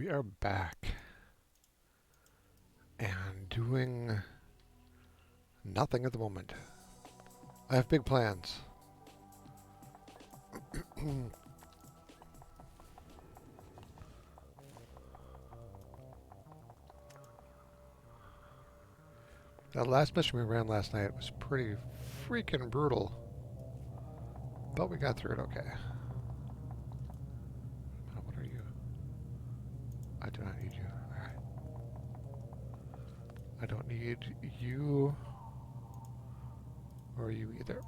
We are back and doing nothing at the moment. I have big plans. That last mission we ran last night was pretty freaking brutal, but we got through it okay. What are you? I do not need you. Alright. I don't need you or you either.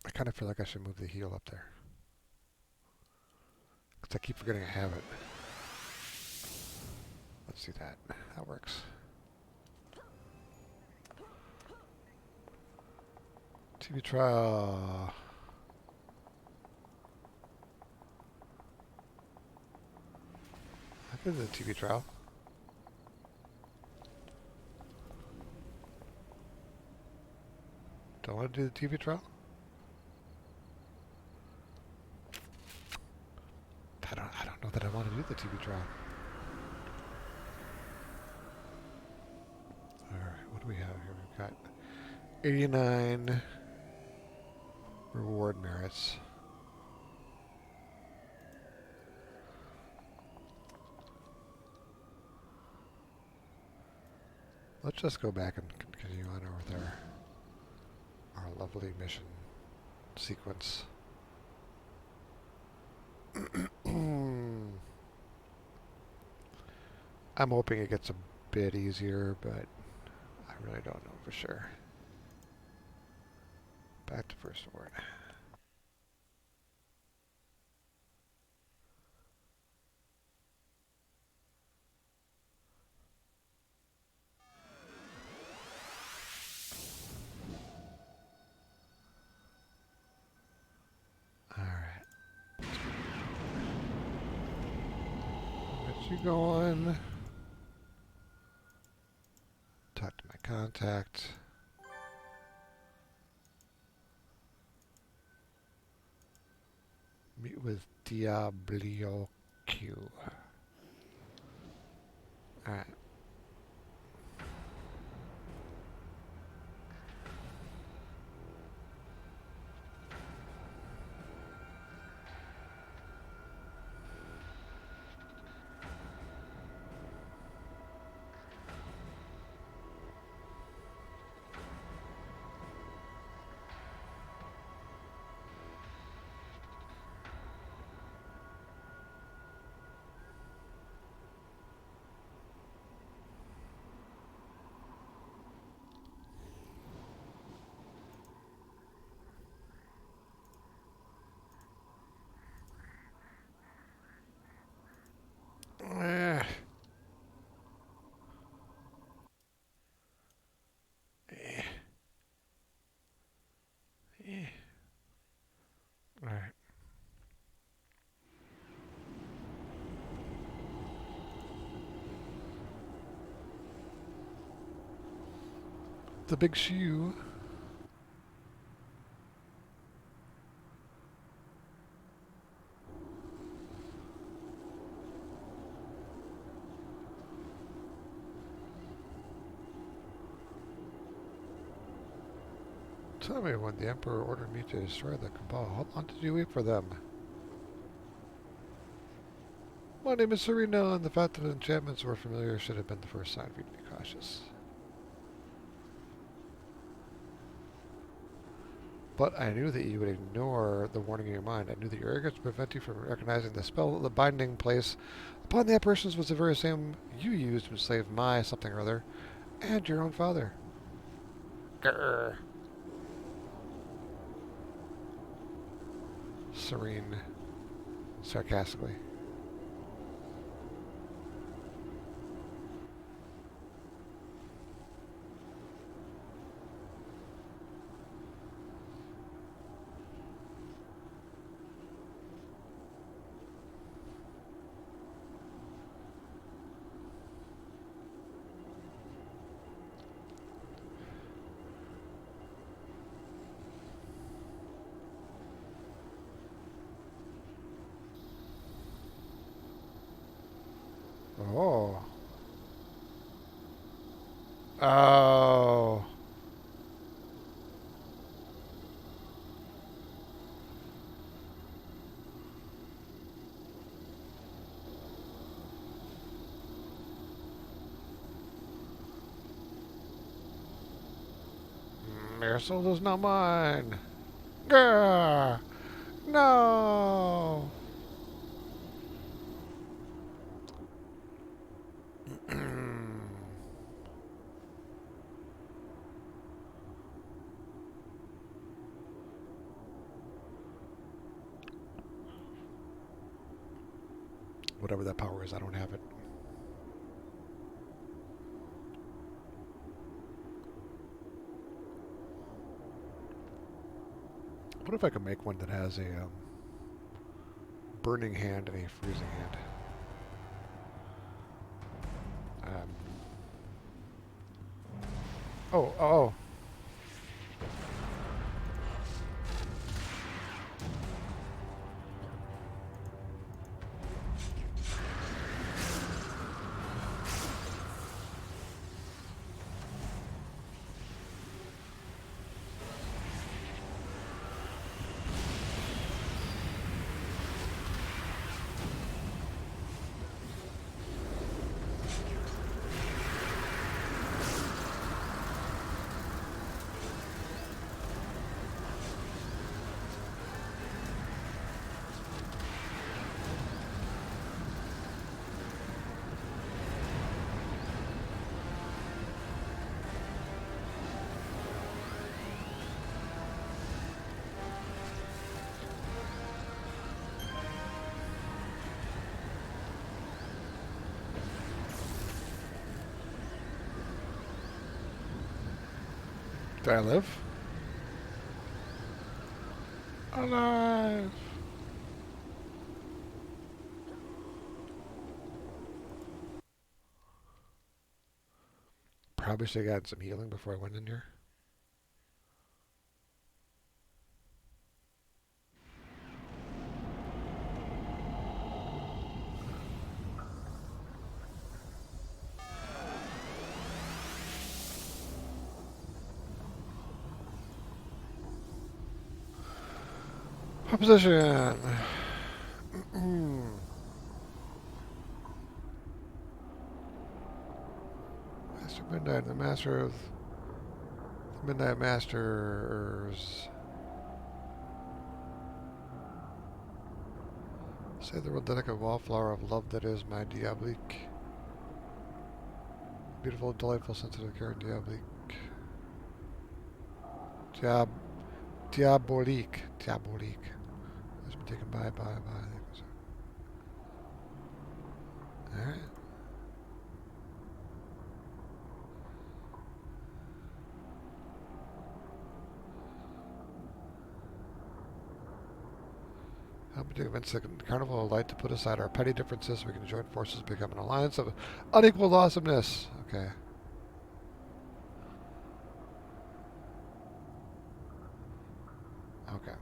I kind of feel like I should move the heal up there, because I keep forgetting I have it. Let's do that. That works. TV trial. I did the TV trial. Don't want to do the TV trial? I don't know that I want to do the TV trial. Alright, what do we have here? We've got 89 reward merits. Let's just go back and continue on with our lovely mission sequence. I'm hoping it gets a bit easier, but I really don't know for sure. Back to first word. Alright. Get you going. Talk to my contact. Meet with Diablio Q. Alright. Alright. The big shoe. Tell me when the Emperor ordered me to destroy the Cabal. How long did you wait for them? My name is Serena, and the fact that enchantments were familiar should have been the first sign for you to be cautious. But I knew that you would ignore the warning in your mind. I knew that your arrogance would prevent you from recognizing the spell the binding place upon the apparitions was the very same you used to enslave my something or other, and your own father. Grr. Serene, sarcastically. Oh. Oh. Your soul is not mine. Gah! No. Whatever that power is, I don't have it. What if I could make one that has a burning hand and a freezing hand? Um, oh. Did I live? Alive! Probably should have gotten some healing before I went in here. Opposition! Master Midnight, the Master of the Midnight Masters. Say the world delicate wallflower of love that is my diabolique. Beautiful, delightful, sensitive, caring diabolique. Diabolique. Diabolique. Has been taken by. Alright. Help me to convince the Carnival of Light to put aside our petty differences so we can join forces and become an alliance of unequal awesomeness. Okay. Okay.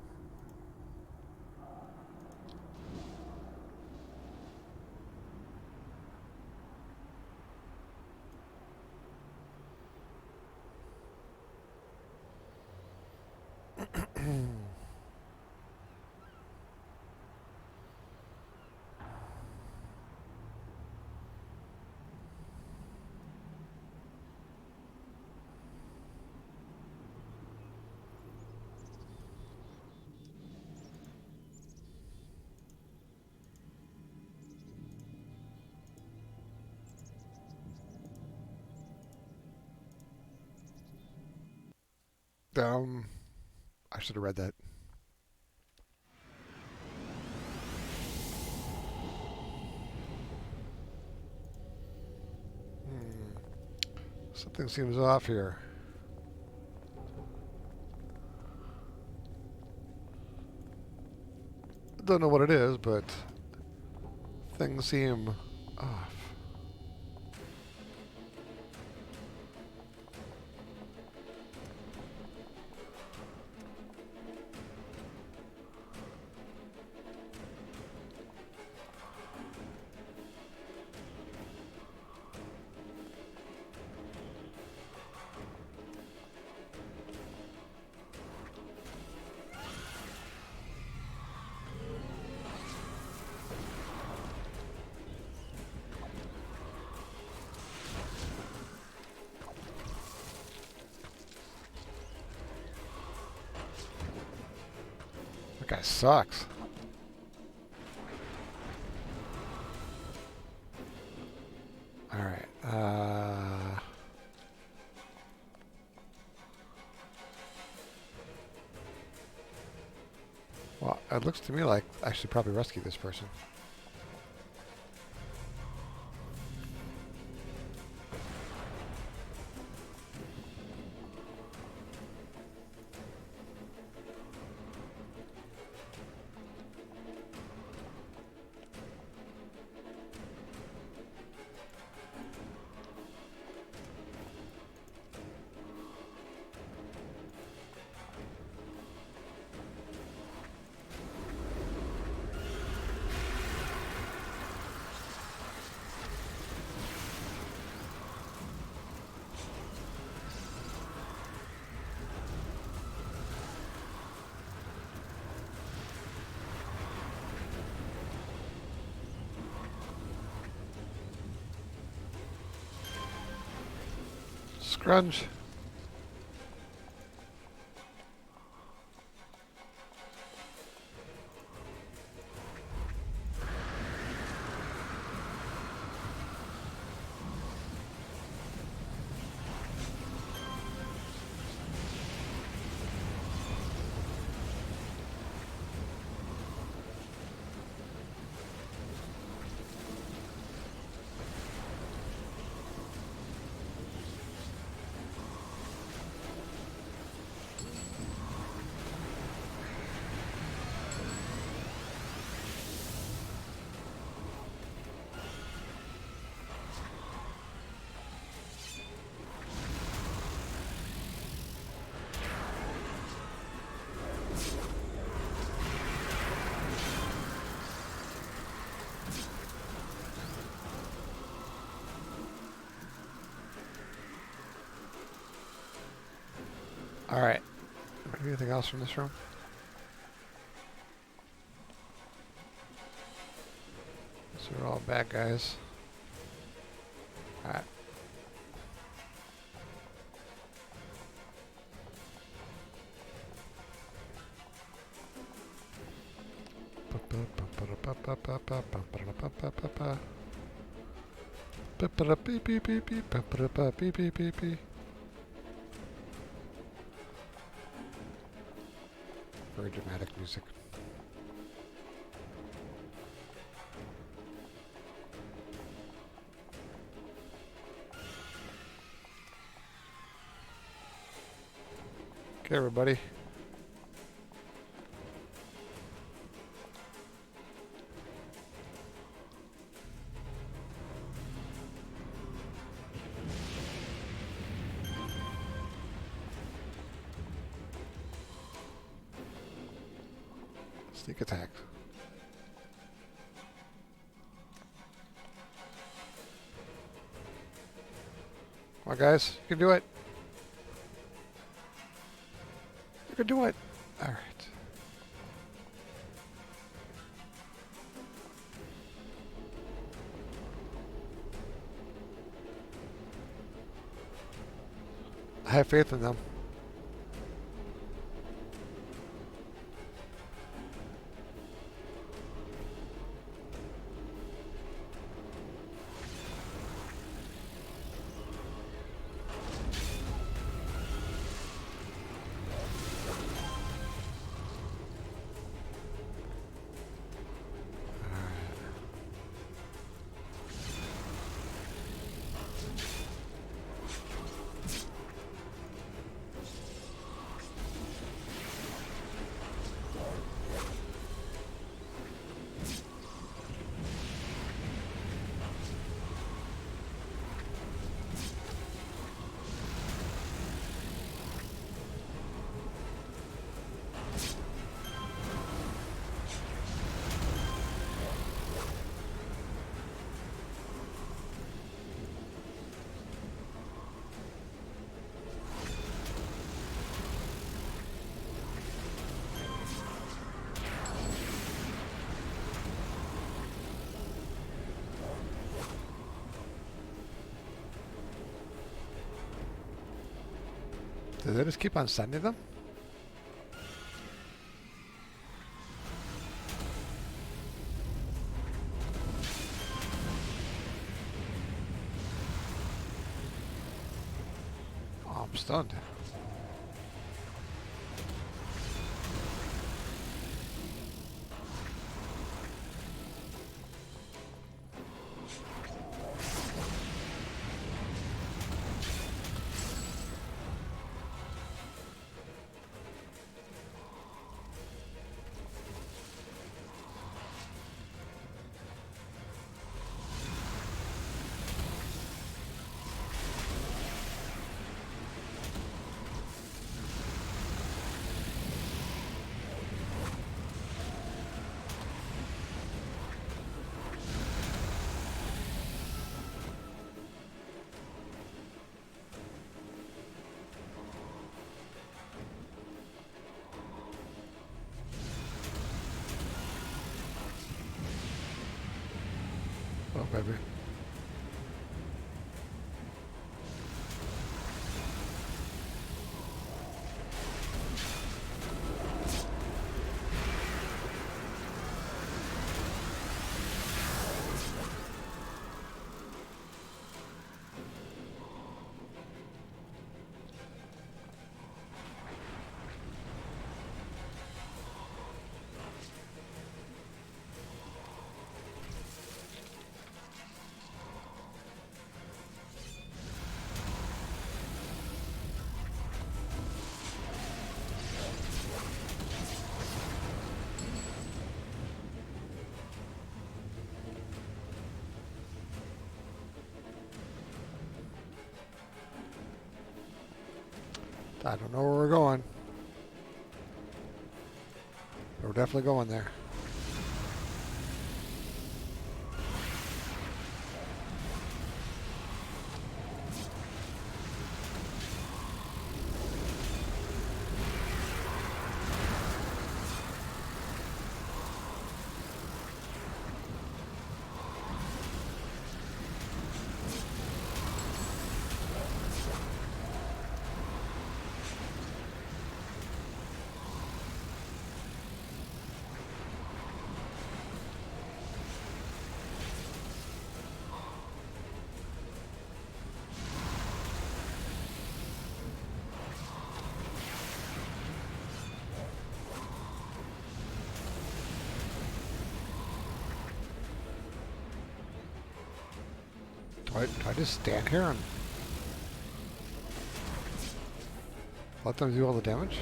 um, I should have read that. Something seems off here. Don't know what it is, but things seem off. guy sucks. Alright. Well, it looks to me like I should probably rescue this person. Scrunch. Alright. Anything else from this room? So we're all bad guys. Alright. Very dramatic music. Okay, everybody. Sneak attack. Come on, guys. You can do it. You can do it. All right. I have faith in them. Do they just keep on sending them? I'm stunned. Oh, baby. I don't know where we're going. But we're definitely going there. Do I just stand here and let them do all the damage?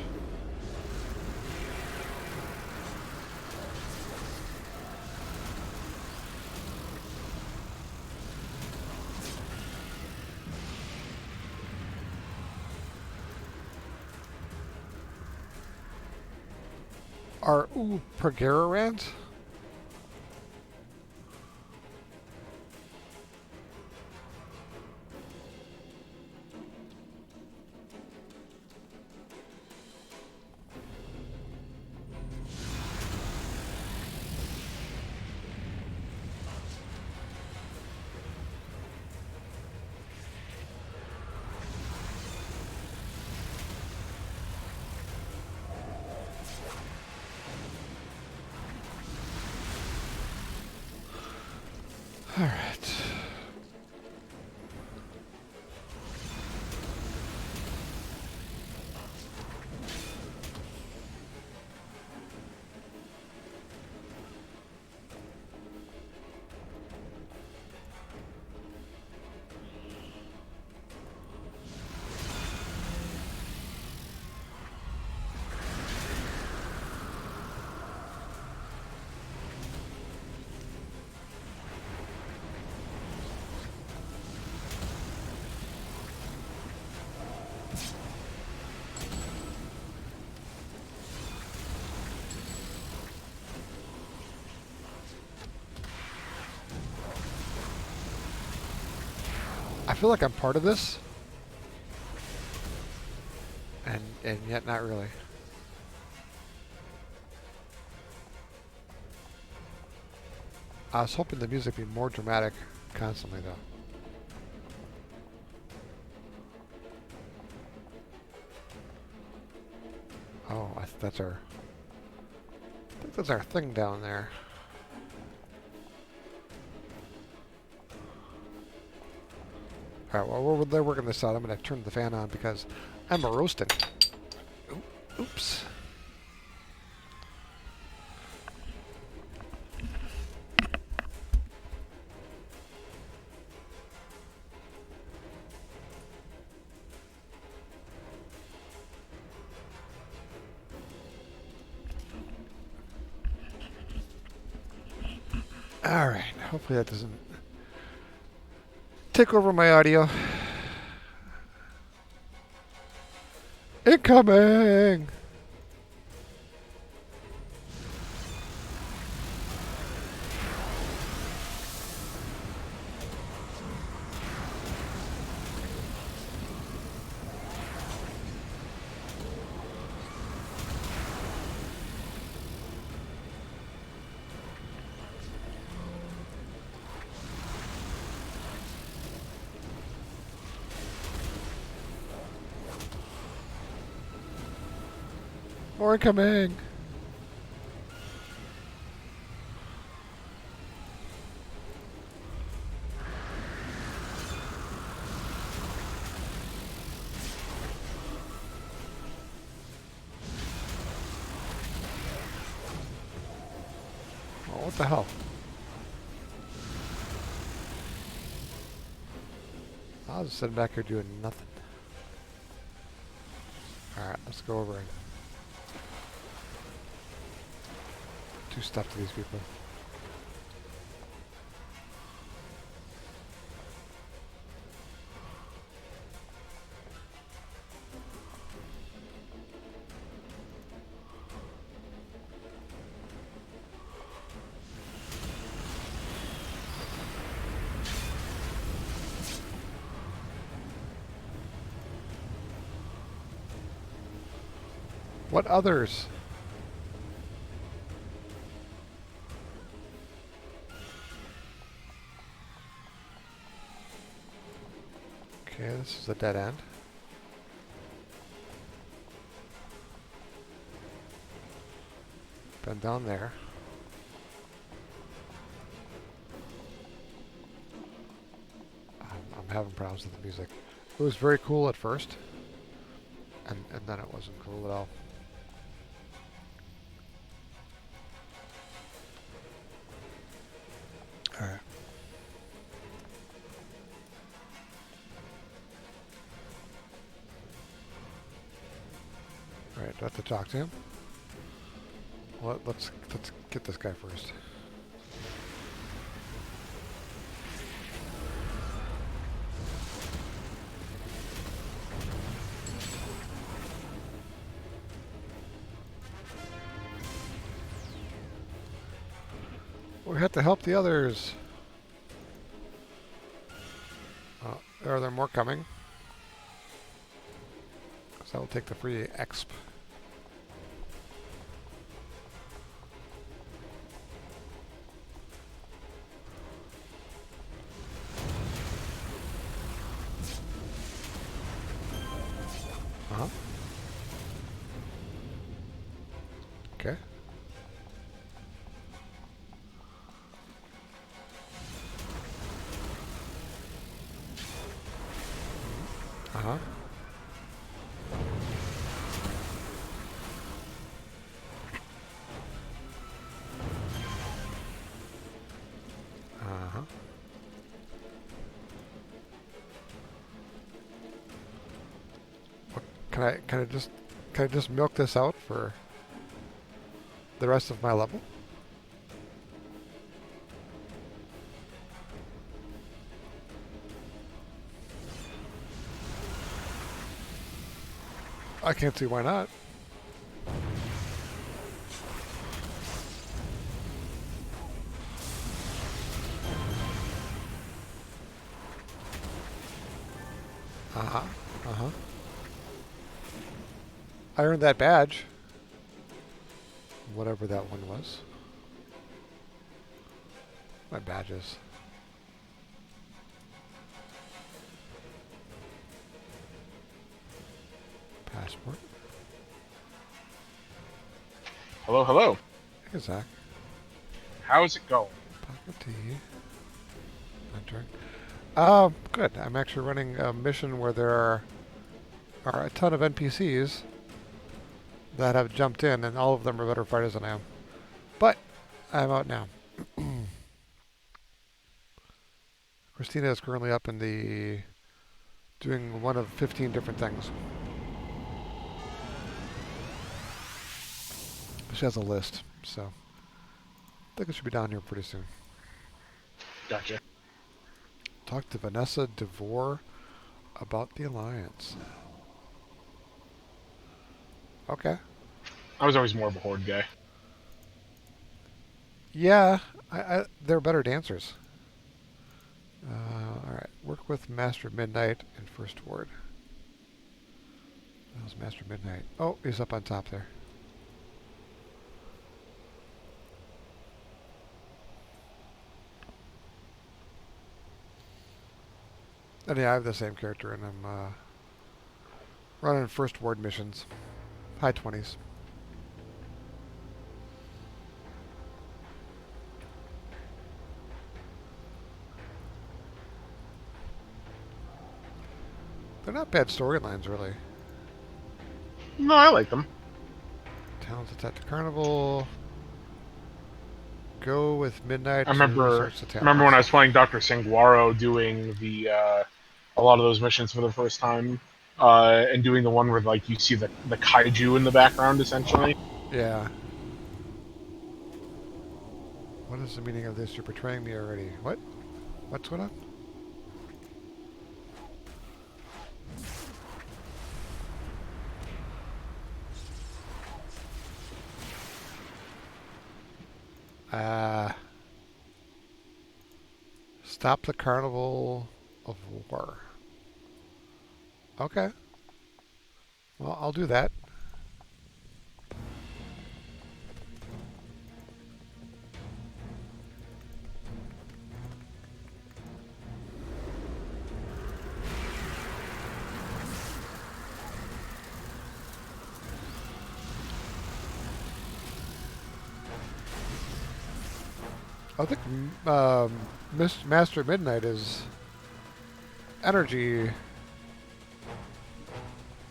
Are Pergerarans? All right. I feel like I'm part of this, and yet not really. I was hoping the music would be more dramatic constantly, though. Oh, I think that's our thing down there. All right, well, they're working this out. I'm going to turn the fan on because I'm a roasting. Oops. All right, hopefully that doesn't take over my audio. Incoming! More incoming! Oh, what the hell? I was just sitting back here doing nothing. Alright, let's go over and do stuff to these people. What others? Okay, this is a dead end. Been down there. I'm having problems with the music. It was very cool at first, and then it wasn't cool at all. Alright. Alright, do I have to talk to him? Well, let's get this guy first. We have to help the others. Are there more coming? So I will take the free exp. Uh-huh. Okay. Uh-huh. Uh-huh. What, can I just milk this out for the rest of my level? I can't see why not. Uh-huh. Uh-huh. I earned that badge. Whatever that one was. My badges. Passport. Hello, hello. Hey, Zach. How's it going? Pocket tea. Entering. Good. I'm actually running a mission where there are a ton of NPCs that have jumped in, and all of them are better fighters than I am. But I'm out now. Christina is currently up in the doing one of 15 different things. She has a list, so I think it should be down here pretty soon. Gotcha. Talk to Vanessa DeVore about the Alliance. Okay. I was always more of a horde guy. Yeah, they're better dancers. All right. Work with Master Midnight in First Ward. That was Master Midnight. Oh, he's up on top there. And yeah, I have the same character, and I'm running First Ward missions. High 20s. They're not bad storylines, really. No, I like them. Talents attack the Carnival. Go with Midnight I to remember research the remember when talents. I was playing Dr. Sanguaro doing the a lot of those missions for the first time, and doing the one where like you see the kaiju in the background essentially. Yeah. What is the meaning of this? You're betraying me already. What? What's going on? Uh, stop the Carnival of War. Okay. Well, I'll do that. I think Master Midnight is energy. He's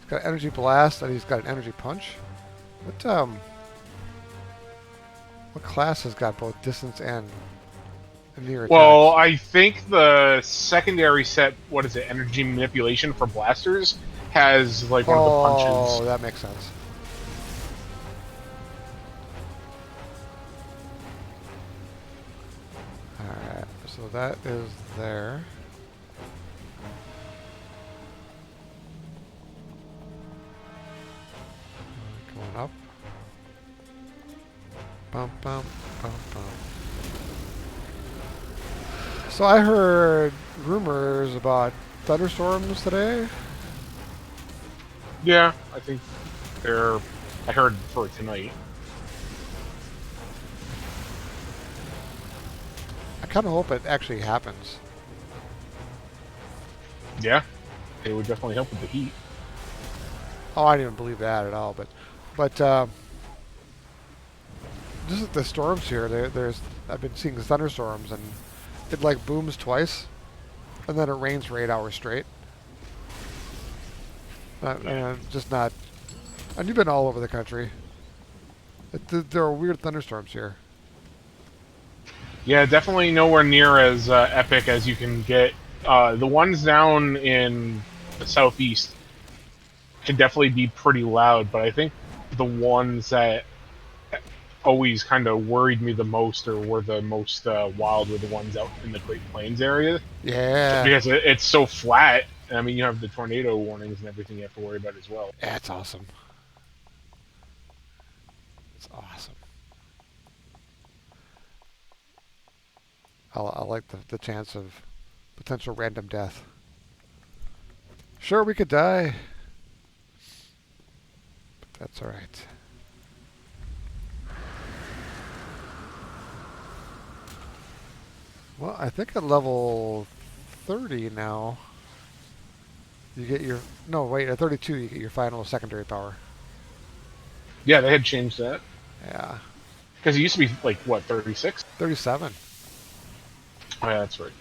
got energy blast and he's got an energy punch. What class has got both distance and near Well, attacks? I think the secondary set, what is it, energy manipulation for blasters, has like one of the punches. Oh, that makes sense. Alright, so that is there. Going up. Bum, bum, bum, bum. So I heard rumors about thunderstorms today. Yeah, I think they're. I heard for tonight. I kind of hope it actually happens. Yeah, it would definitely help with the heat. Oh, I didn't even believe that at all. But just at the storms here, there's I've been seeing thunderstorms and it like booms twice, and then it rains for 8 hours straight. Yeah. Just not. And you've been all over the country. There are weird thunderstorms here. Yeah, definitely nowhere near as epic as you can get. The ones down in the southeast can definitely be pretty loud, but I think the ones that always kind of worried me the most or were the most wild were the ones out in the Great Plains area. Just Yeah, because it's so flat. I mean, you have the tornado warnings and everything you have to worry about as well. that's awesome. It's awesome. I like the chance of potential random death. Sure, we could die, but that's all right. Well, I think at level 30 now, you get your... No, wait, at 32 you get your final secondary power. Yeah, they had changed that Yeah. because it used to be like what 36. 37. Oh, yeah, that's right.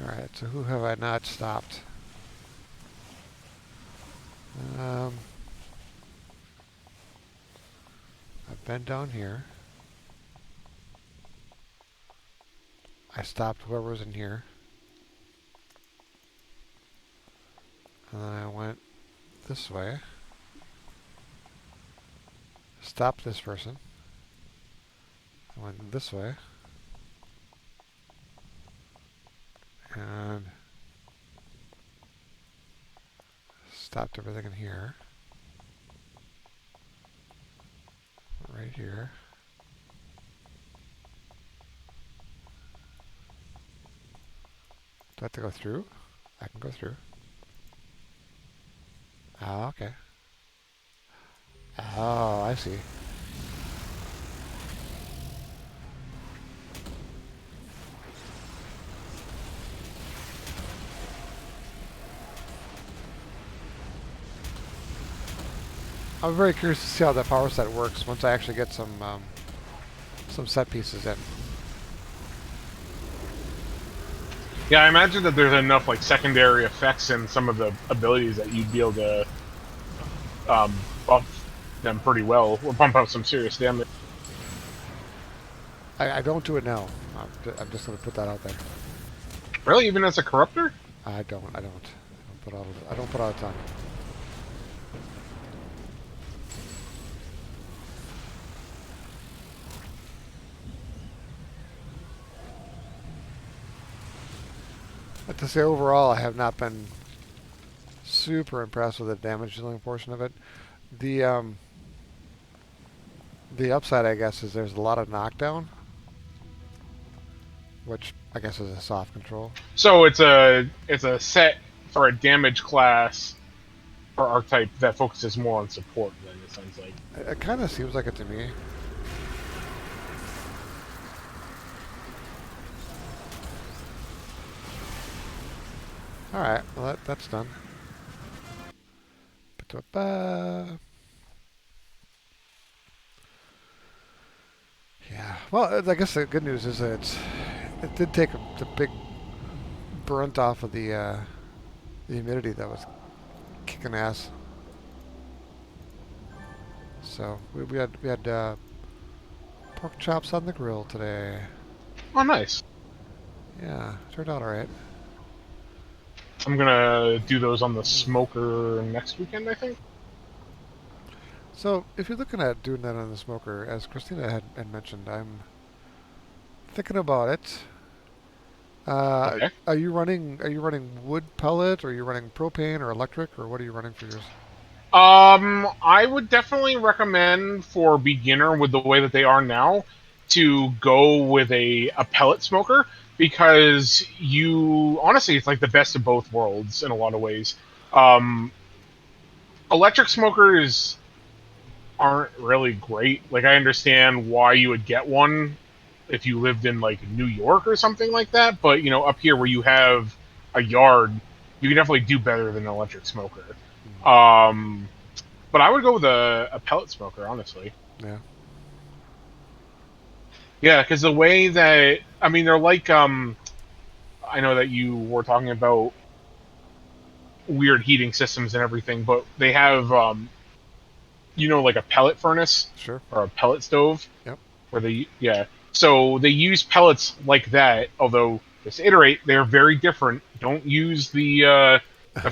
Alright, so who have I not stopped? Um, I've been down here. I stopped whoever was in here. And then I went this way. Stopped this person. I went this way. And stopped everything in here. Right here. Do I have to go through? I can go through. Oh, okay. Oh, I see. I'm very curious to see how that power set works once I actually get some set pieces in. Yeah, I imagine that there's enough like secondary effects in some of the abilities that you'd be able to buff them pretty well, or pump out some serious damage. I don't do it now. I'm just going to put that out there. Really, even as a corruptor? I don't. I don't put out a ton. But to say overall, I have not been super impressed with the damage dealing portion of it. The the upside, I guess, is there's a lot of knockdown, which I guess is a soft control. So it's a set for a damage class or archetype that focuses more on support. Then it sounds like. It kind of seems like it to me. All right, well that's done. Ba-da-ba. Yeah. Well, I guess the good news is that it did take the big brunt off of the humidity that was kicking ass. So we had pork chops on the grill today. Oh, nice. Yeah, turned out all right. I'm gonna do those on the smoker next weekend, I think. So if you're looking at doing that on the smoker, as Christina had mentioned, I'm thinking about it. Okay. Are you running wood pellet, or are you running propane or electric, or what are you running for yours? I would definitely recommend for beginner with the way that they are now to go with a pellet smoker because you honestly it's like the best of both worlds in a lot of ways. Um, Electric smokers aren't really great. Like I understand why you would get one if you lived in like New York or something like that, but up here where you have a yard, you can definitely do better than an electric smoker. Hmm. Um, but I would go with a pellet smoker, honestly. Yeah. Yeah, because the way that I mean, they're like I know that you were talking about weird heating systems and everything, but they have like a pellet furnace Sure. or a pellet stove Yep. where yeah. So they use pellets like that, although just to iterate, they're very different. Don't use the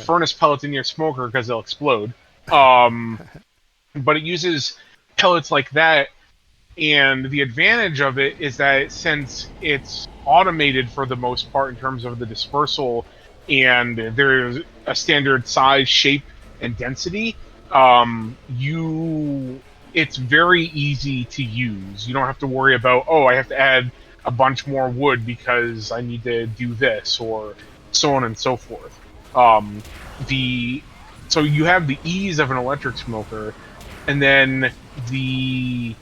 furnace pellets in your smoker because they'll explode. Um, but it uses pellets like that, and the advantage of it is that since it's automated for the most part in terms of the dispersal, and there's a standard size, shape, and density, you it's very easy to use. You don't have to worry about, oh, I have to add a bunch more wood because I need to do this, or so on and so forth. Um, the so you have the ease of an electric smoker, and then the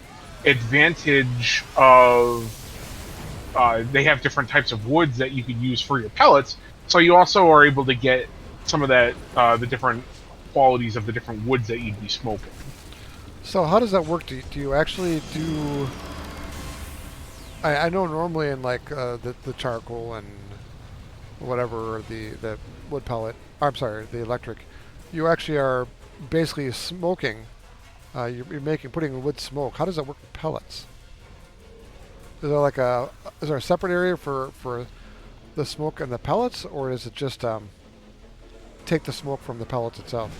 advantage of they have different types of woods that you could use for your pellets. So you also are able to get some of that the different qualities of the different woods that you'd be smoking. So how does that work? Do you actually do? I know normally in like the charcoal and whatever the wood pellet. I'm sorry, the electric. You actually are basically smoking. You're making putting wood smoke. How does that work with pellets? Is there like a is there a separate area for the smoke and the pellets, or is it just take the smoke from the pellets itself?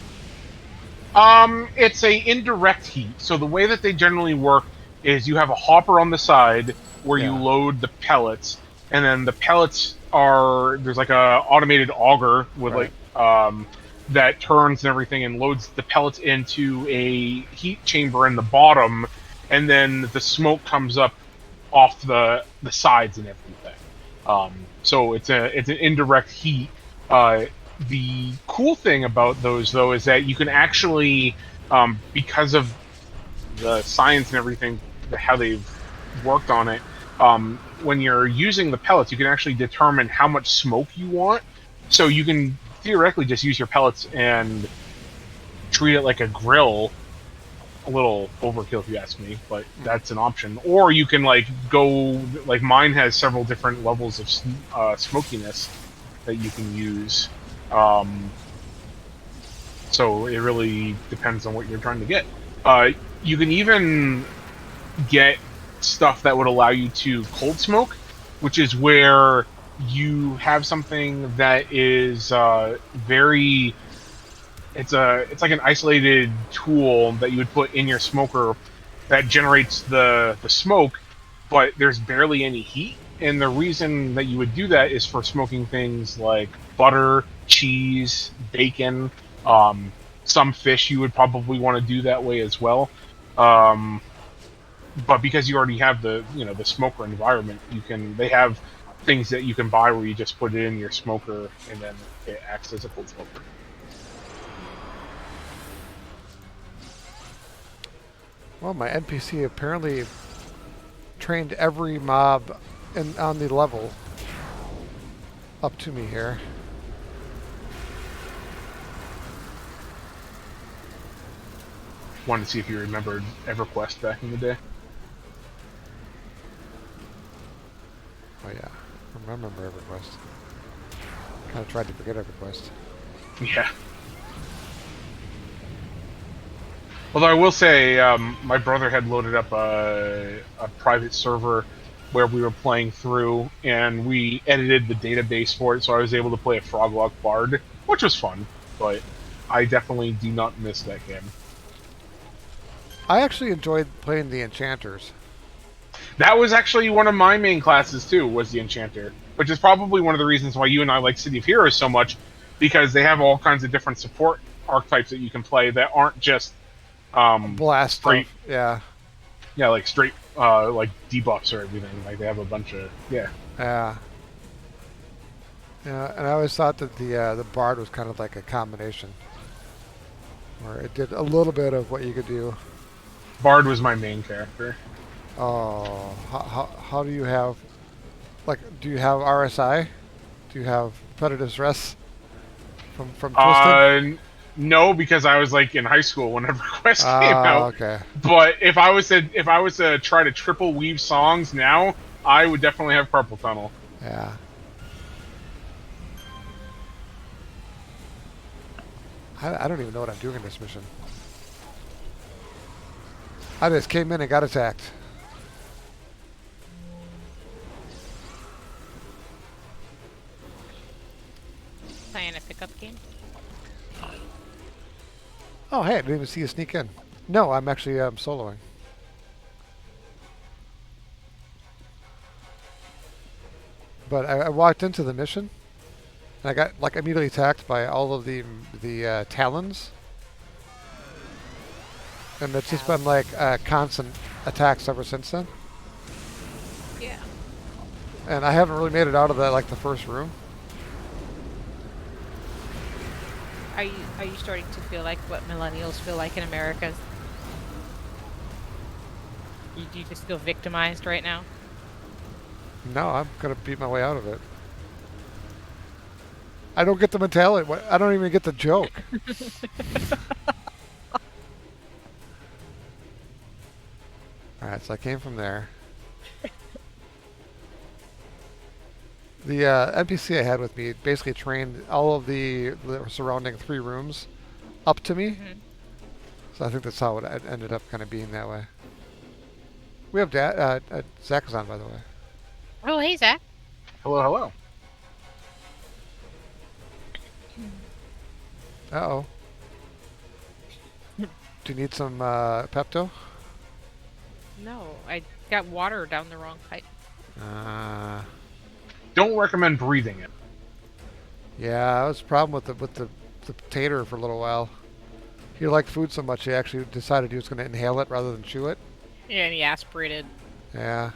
It's a indirect heat. So the way that they generally work is you have a hopper on the side where you Yeah. load the pellets, and then the pellets are there's like a automated auger with Right. like that turns and everything and loads the pellets into a heat chamber in the bottom, and then the smoke comes up off the sides and everything. So it's an indirect heat. The cool thing about those though is that you can actually because of the science and everything, how they've worked on it, when you're using the pellets, you can actually determine how much smoke you want. So you can theoretically just use your pellets and treat it like a grill. A little overkill if you ask me, but Mm. that's an option. Or you can like go like mine has several different levels of smokiness that you can use. Um, so it really depends on what you're trying to get. Uh, you can even get stuff that would allow you to cold smoke, which is where you have something that is very. It's like an isolated tool that you would put in your smoker that generates the smoke, but there's barely any heat. And the reason that you would do that is for smoking things like butter, cheese, bacon, some fish. You would probably want to do that way as well. Um, but because you already have the smoker environment, they have things that you can buy where you just put it in your smoker and then it acts as a cold smoker. Well, my NPC apparently trained every mob on the level up to me here. Wanted to see if you remembered EverQuest back in the day. Oh yeah, I remember EverQuest. Kind of tried to forget EverQuest. Yeah. Although I will say, my brother had loaded up a private server where we were playing through, and we edited the database for it, so I was able to play a Froglock Bard, which was fun. But I definitely do not miss that game. I actually enjoyed playing the enchanters. That was actually one of my main classes too, was the Enchanter, which is probably one of the reasons why you and I like City of Heroes so much, because they have all kinds of different support archetypes that you can play that aren't just Blast straight, stuff, yeah, yeah, like straight like debuffs or everything. Like they have a bunch of yeah. yeah, yeah. And I always thought that the bard was kind of like a combination, where it did a little bit of what you could do. Bard was my main character. Oh, how do you have like? Do you have RSI? Do you have repetitive stress from twisting? Uh, no, because I was like in high school whenever Quest came Ah, out. okay. But if I was to try to triple weave songs now, I would definitely have Carpal Tunnel. Yeah. I don't even know what I'm doing in this mission. I just came in and got attacked. Playing a pickup game? Oh, hey, I didn't even see you sneak in. No, I'm actually soloing. But I walked into the mission, and I got like immediately attacked by all of the talons, and it's just been like constant attacks ever since then. Yeah. And I haven't really made it out of the first room. Are you starting to feel like what millennials feel like in America? Do you just feel victimized right now? No, I'm gonna beat my way out of it. I don't get the mentality. I don't even get the joke. All right, so I came from there. The NPC I had with me basically trained all of the surrounding 3 rooms up to me. Hmm. So I think that's how it ended up kind of being that way. We have Zach is on, by the way. Oh, hey, Zach. Hello, hello. Uh-oh. Do you need some Pepto? No, I got water down the wrong pipe. Uh, Don't recommend breathing it. yeah, that was a problem with the tater for a little while. He liked food so much he actually decided he was going to inhale it rather than chew it. Yeah, and he aspirated. Yeah.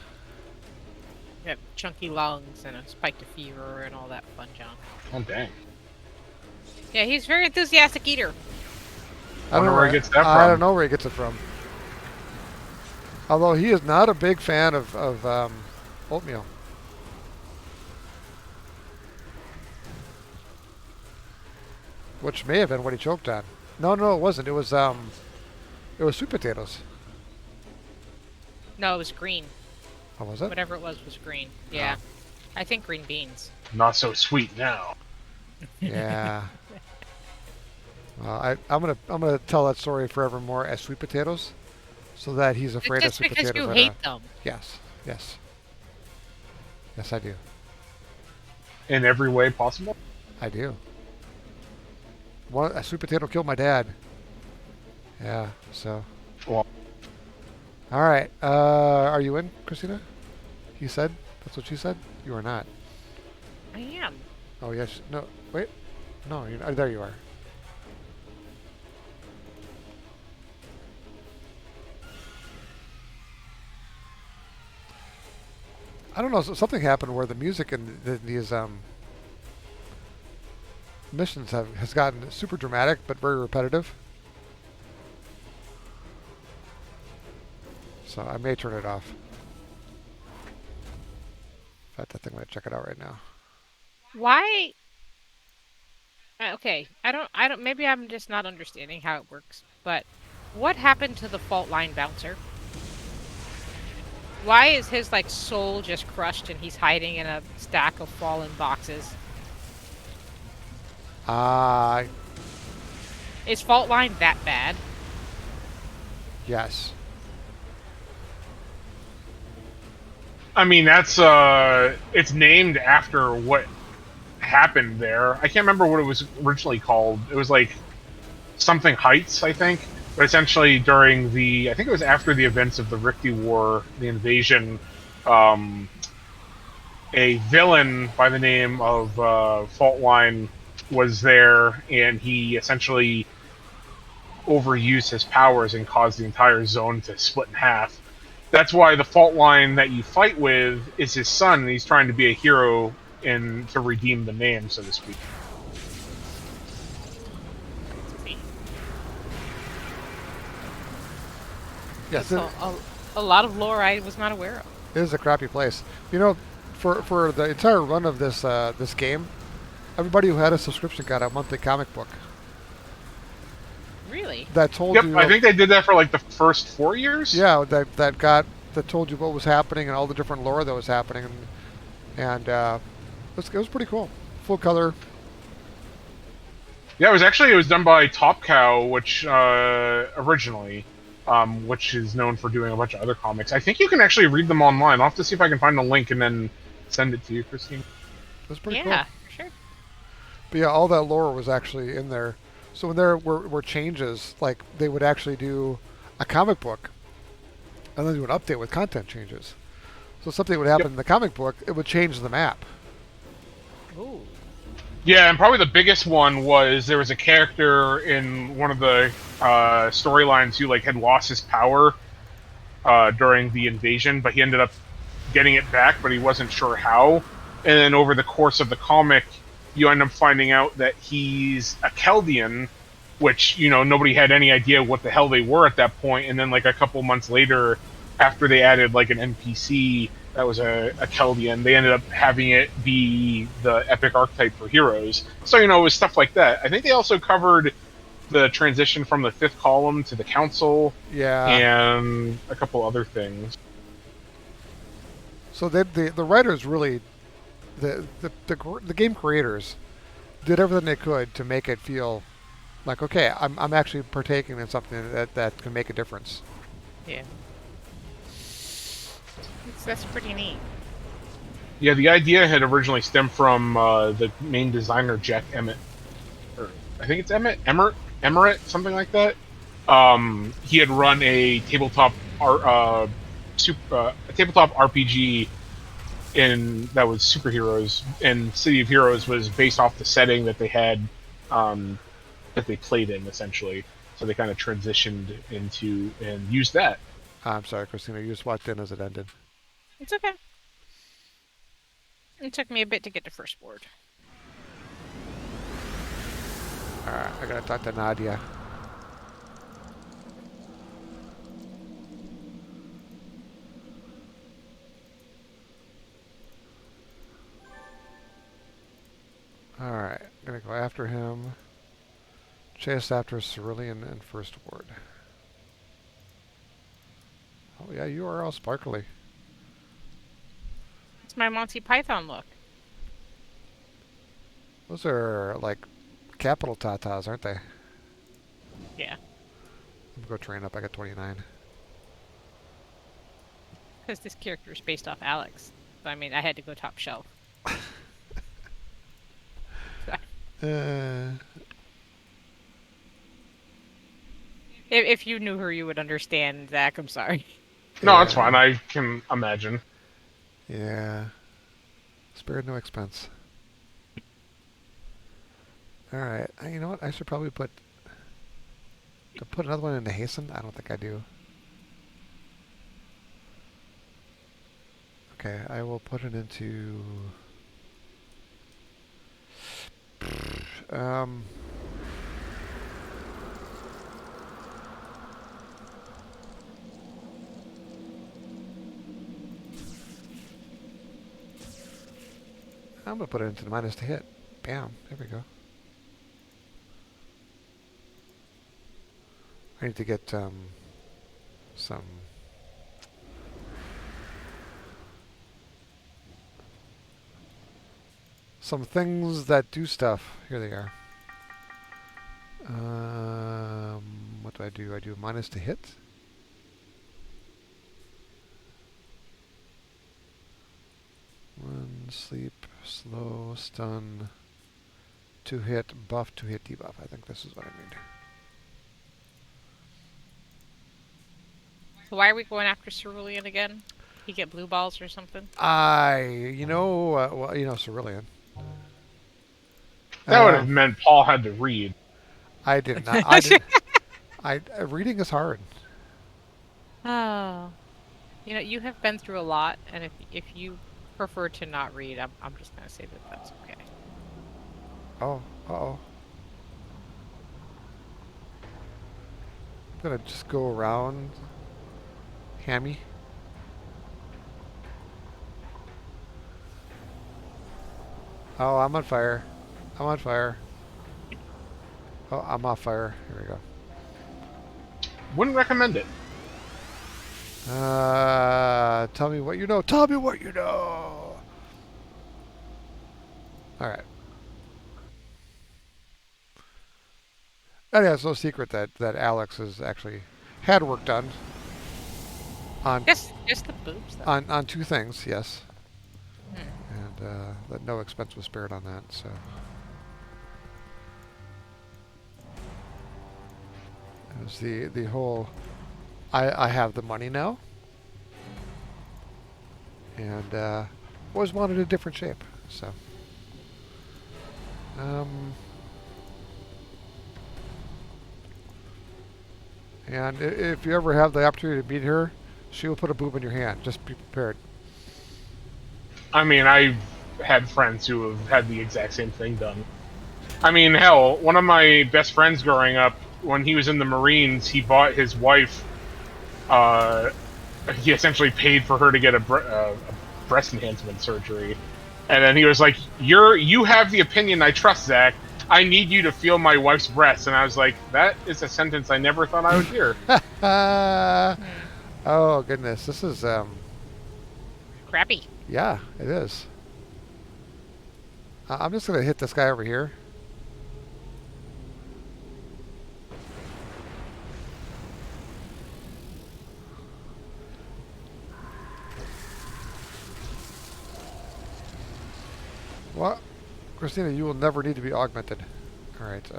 Got chunky lungs and a spike to fever and all that fun junk. Oh, dang. Yeah, he's a very enthusiastic eater. I don't know Where he gets that I from. don't know where he gets it from. Although he is not a big fan of oatmeal. Which may have been what he choked on. No, no, it wasn't. It was sweet potatoes. No, it was green. Oh, was it? Whatever it was green. Yeah. I think green beans. Not so sweet now. Yeah. I'm gonna tell that story forevermore as sweet potatoes, so that he's afraid of Just sweet because potatoes. you hate them. Yes, yes, yes, I do. In every way possible? I do. A sweet potato killed my dad. Yeah. So. Well, All right. Are you in, Christina? He said. That's what she said. You are not. I am. Oh yes. No. Wait. No. You're not. There you are. I don't know. Something happened where the music in these missions has gotten super dramatic but very repetitive. So I may turn it off. In fact, I think I'm gonna check it out right now. Why? Okay, I don't. Maybe I'm just not understanding how it works. But what happened to the fault line bouncer? Why is his like soul just crushed and he's hiding in a stack of fallen boxes? Ah, Is fault line that bad? yes. I mean, that's, it's named after what happened there. I can't remember what it was originally called. It was like something Heights, I think. But essentially, during I think it was after the events of the Rifty War, the invasion, a villain by the name of Faultline was there, and he essentially overused his powers and caused the entire zone to split in half. That's why the fault line that you fight with is his son, and he's trying to be a hero and to redeem the name, so to speak. Yes, That's a lot of lore I was not aware of. it is a crappy place. You know, for the entire run of this game, everybody who had a subscription got a monthly comic book Really? that told Yep, you. I think they did that for like the first 4 years. Yeah, that told you what was happening and all the different lore that was happening, and it was pretty cool. Full color. Yeah, it was done by Top Cow, which originally, which is known for doing a bunch of other comics. I think you can actually read them online. I'll have to see if I can find a link and then send it to you, Christine. It was pretty cool. Yeah, sure. But yeah, all that lore was actually in there. So when there were changes, like they would actually do a comic book and then do an update with content changes. So something would happen in the comic book, it would change the map. Ooh. Yeah, and probably the biggest one was there was a character in one of the storylines who like had lost his power during the invasion, but he ended up getting it back, but he wasn't sure how. And then over the course of the comic, you end up finding out that he's a Chaldean, which, you know, nobody had any idea what the hell they were at that point. And then like a couple months later, after they added like an NPC that was a Chaldean, they ended up having it be the epic archetype for heroes. So, you know, it was stuff like that. I think they also covered the transition from the fifth column to the council, Yeah. and a couple other things. So the writers really the game creators did everything they could to make it feel like, okay, I'm actually partaking in something that can make a difference. Yeah. That's pretty neat. Yeah, the idea had originally stemmed from the main designer Jack Emmett, or I think it's Emmert, something like that. He had run a tabletop RPG in that was superheroes, and City of Heroes was based off the setting that they had that they played in essentially. So they kind of transitioned into and used that. I'm sorry, Christina, you just walked in as it ended. It's okay. It took me a bit to get to first word. Alright, I gotta talk to Nadia. Alright, gonna go after him. Chase after Cerulean and First Ward. Oh yeah, you are all sparkly. It's my Monty Python look. Those are like capital tatas, aren't they? Yeah. I'm gonna go train up. I got 29. Because this character is based off Alex. So, I mean, I had to go top shelf. Uh, If you knew her, you would understand, Zach. I'm sorry. No, that's fine. I can imagine. Yeah. Spared no expense. Alright. You know what? I should probably put another one into hasten. I don't think I do. Okay, I will put it into um I'm gonna put it into the minus to hit. Bam, there we go. I need to get some things that do stuff. Here they are. What do? I do minus to hit. One, sleep, slow, stun, to hit, buff, to hit, debuff. I think this is what I need. So why are we going after Cerulean again? He get blue balls or something? Cerulean. That would have meant Paul had to read. I did not. I did. Reading is hard. Oh. You have been through a lot, and if you prefer to not read, I'm just gonna say that that's okay. Oh, uh-oh. I'm gonna just go around Hammy. Oh, I'm on fire. I'm on fire. Oh, I'm off fire. Here we go. Wouldn't recommend it. Tell me what you know. Tell me what you know. All right. And yeah, it's no secret that Alex has actually had work done on Just the boobs, though. on two things. Yes, and that no expense was spared on that. So. It was the whole I have the money now, and always wanted a different shape. So, and if you ever have the opportunity to meet her, she will put a boob in your hand. Just be prepared. I mean, I've had friends who have had the exact same thing done. I mean, hell, one of my best friends growing up, when he was in the Marines, he bought his wife. He essentially paid for her to get a breast enhancement surgery, and then he was like, "You have the opinion I trust, Zach. I need you to feel my wife's breasts." And I was like, "That is a sentence I never thought I would hear." Oh goodness, this is Crappy. yeah, it is. I'm just gonna hit this guy over here. What? Christina, you will never need to be augmented. Alright,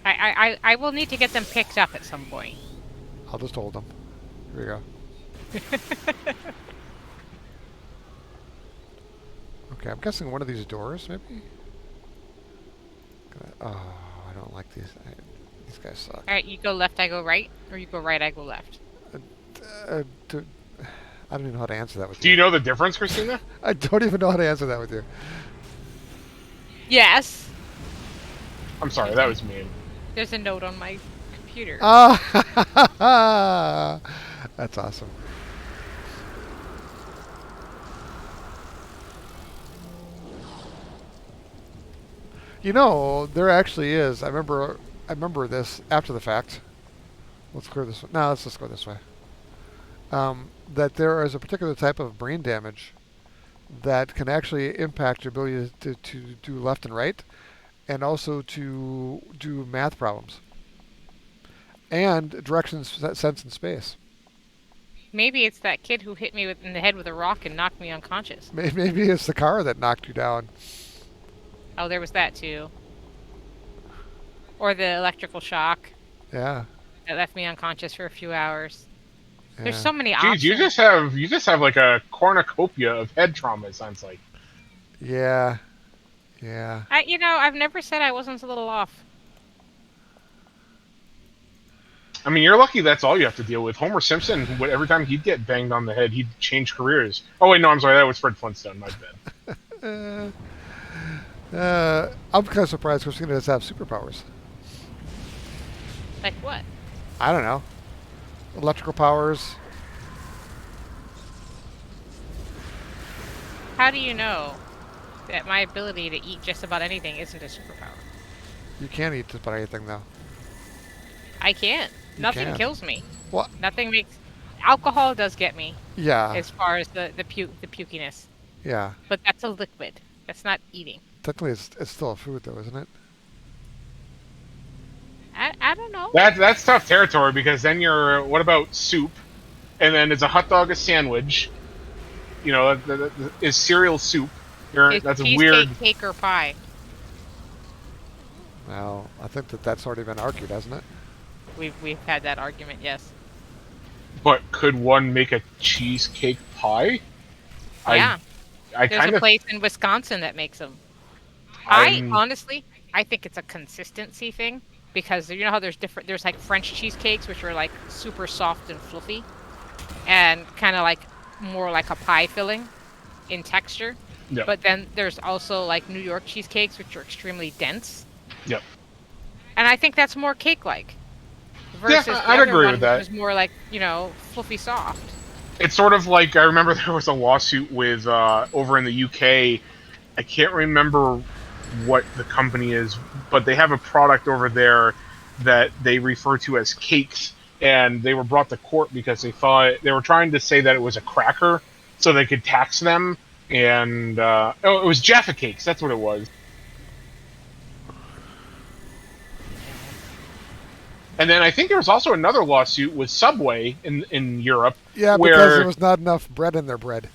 I will need to get them picked up at some point. I'll just hold them. Here we go. Okay, I'm guessing one of these doors, maybe? Oh, I don't like these. These guys suck. Alright, you go left, I go right, or you go right, I go left. Uh, do, I don't even know how to answer that with Do you. you know the difference, Christina? I don't even know how to answer that with you. Yes! I'm sorry, that was mean. There's a note on my computer. Ah, that's awesome. You know, there actually is. I remember this after the fact. Let's clear this one. No, let's just go this way. That there is a particular type of brain damage that can actually impact your ability to do left and right, and also to do math problems and direction sense in space. Maybe it's that kid who hit me in the head with a rock and knocked me unconscious. Maybe it's the car that knocked you down. Oh, there was that too. Or the electrical shock Yeah. that left me unconscious for a few hours. Yeah. There's so many options. Geez, you just have like a cornucopia of head trauma. It sounds like. Yeah. Yeah. I've never said I wasn't a little off. I mean, you're lucky that's all you have to deal with. Homer Simpson, every time he'd get banged on the head, he'd change careers. Oh wait, no, I'm sorry, that was Fred Flintstone. My bad. I'm kind of surprised Christina does have superpowers. Like what? I don't know. Electrical powers. How do you know that my ability to eat just about anything isn't a superpower? You can't eat just about anything, though. I can't. Nothing can. kills me. What? Nothing makes. Alcohol does get me Yeah. as far as the pukiness, Yeah. but that's a liquid. That's not eating. Technically, it's still a food, though, isn't it? I don't know. That's tough territory because then you're. What about soup? And then is a hot dog a sandwich? You know, is cereal soup? Is That's a cheesecake, weird. cake, or pie? Well, I think that's already been argued, hasn't it? We've had that argument. Yes. But could one make a cheesecake pie? Yeah. I There's kind a of. place in Wisconsin that makes them. I'm- Honestly, I think it's a consistency thing because you know how there's like French cheesecakes which are like super soft and fluffy and kind of like more like a pie filling in texture. Yep. But then there's also like New York cheesecakes which are extremely dense. Yep. And I think that's more cake-like. Versus the I'd other agree one, with that. which is more like, fluffy soft. It's sort of like I remember there was a lawsuit with over in the UK. I can't remember what the company is, but they have a product over there that they refer to as cakes, and they were brought to court because they thought they were trying to say that it was a cracker, so they could tax them. And it was Jaffa cakes. That's what it was. And then I think there was also another lawsuit with Subway in Europe. Yeah, where, because there was not enough bread in their bread.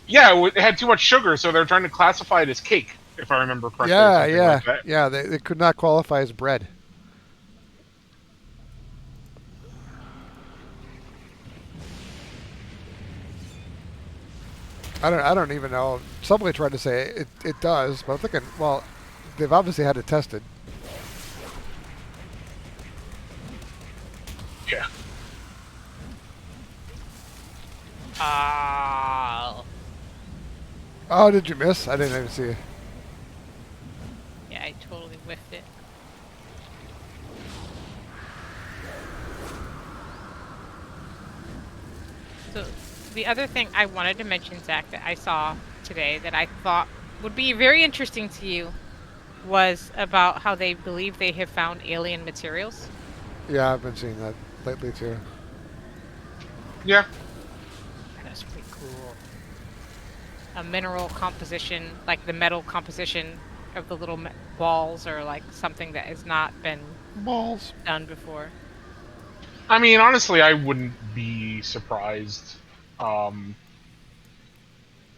Yeah, it had too much sugar, so they're trying to classify it as cake, if I remember correctly. Yeah, something yeah, like that. yeah. They could not qualify as bread. I don't even know. Subway tried to say it does, but I'm thinking, well, they've obviously had it tested. Yeah. Oh, did you miss? I didn't even see it. Yeah, I totally whiffed it. So the other thing I wanted to mention, Zach, that I saw today that I thought would be very interesting to you was about how they believe they have found alien materials. Yeah, I've been seeing that lately too. Yeah. That's pretty cool. a mineral composition, like the metal composition of the little balls, or like something that has not been Balls. done before. I mean, honestly, I wouldn't be surprised. Um,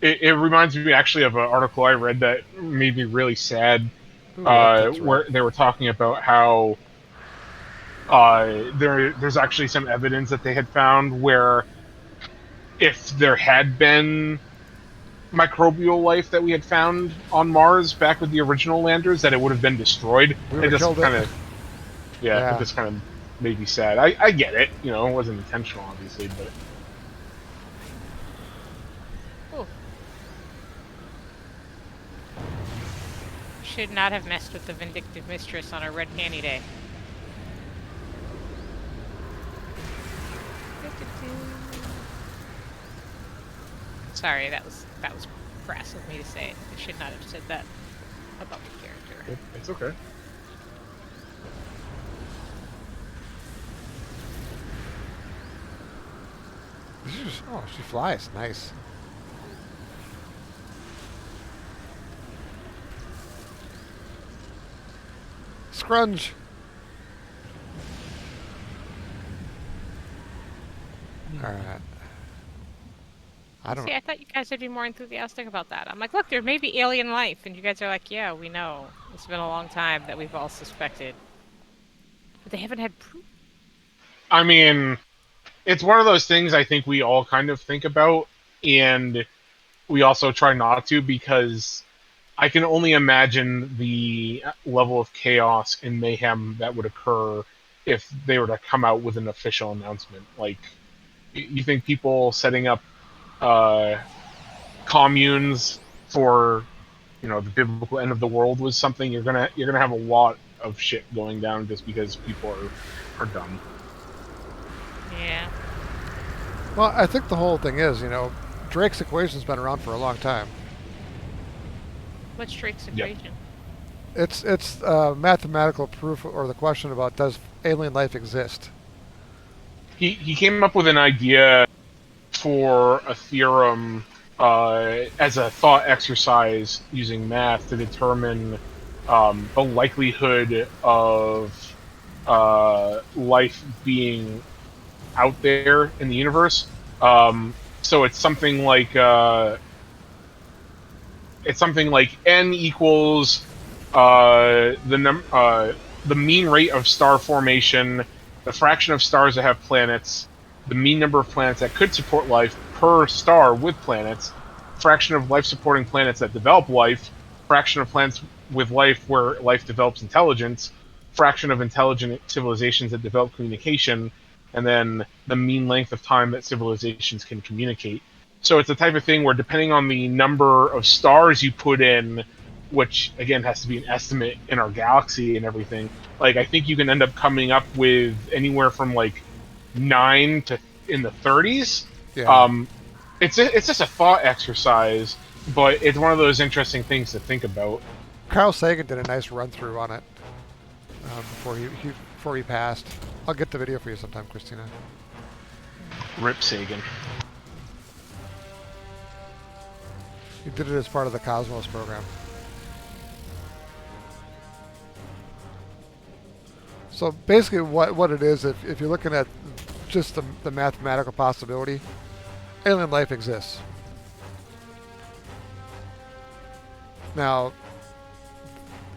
it reminds me actually of an article I read that made me really sad, Ooh, that deep's rough. where they were talking about how there's actually some evidence that they had found where if there had been microbial life that we had found on Mars back with the original landers, that it would have been destroyed. We would It have just killed it. kind of, yeah, it Yeah. just kind of made me sad. I get it, you know, it wasn't intentional, obviously, but Ooh. Should not have messed with the vindictive mistress on a red panty day. Sorry, that was crass of me to say. I should not have said that about the character. it's okay. Oh, she flies. Nice. Scrunge. All right. I don't. See, I thought you guys would be more enthusiastic about that. I'm like, look, there may be alien life, and you guys are like, yeah, we know. It's been a long time that we've all suspected, but they haven't had proof. I mean, it's one of those things I think we all kind of think about, and we also try not to, because I can only imagine the level of chaos and mayhem that would occur if they were to come out with an official announcement. Like, you think people setting up uh, communes for, you know, the biblical end of the world was something? You're gonna have a lot of shit going down just because people are dumb. Yeah. Well, I think the whole thing is, Drake's equation's been around for a long time. What's Drake's Yep. equation? It's mathematical proof, or the question about does alien life exist? He came up with an idea for a theorem as a thought exercise using math to determine the likelihood of life being out there in the universe. So it's something like n equals the mean rate of star formation, the fraction of stars that have planets, the mean number of planets that could support life per star with planets, fraction of life supporting planets that develop life, fraction of planets with life where life develops intelligence, fraction of intelligent civilizations that develop communication, and then the mean length of time that civilizations can communicate. So it's the type of thing where, depending on the number of stars you put in, which again has to be an estimate in our galaxy and everything, like, I think you can end up coming up with anywhere from like 9 to in the 30s. Yeah. It's just a thought exercise, but it's one of those interesting things to think about. Carl Sagan did a nice run through on it before he passed. I'll get the video for you sometime, Christina. Rip Sagan. He did it as part of the Cosmos program. So basically, what it is, if you're looking at just the mathematical possibility, alien life exists. Now,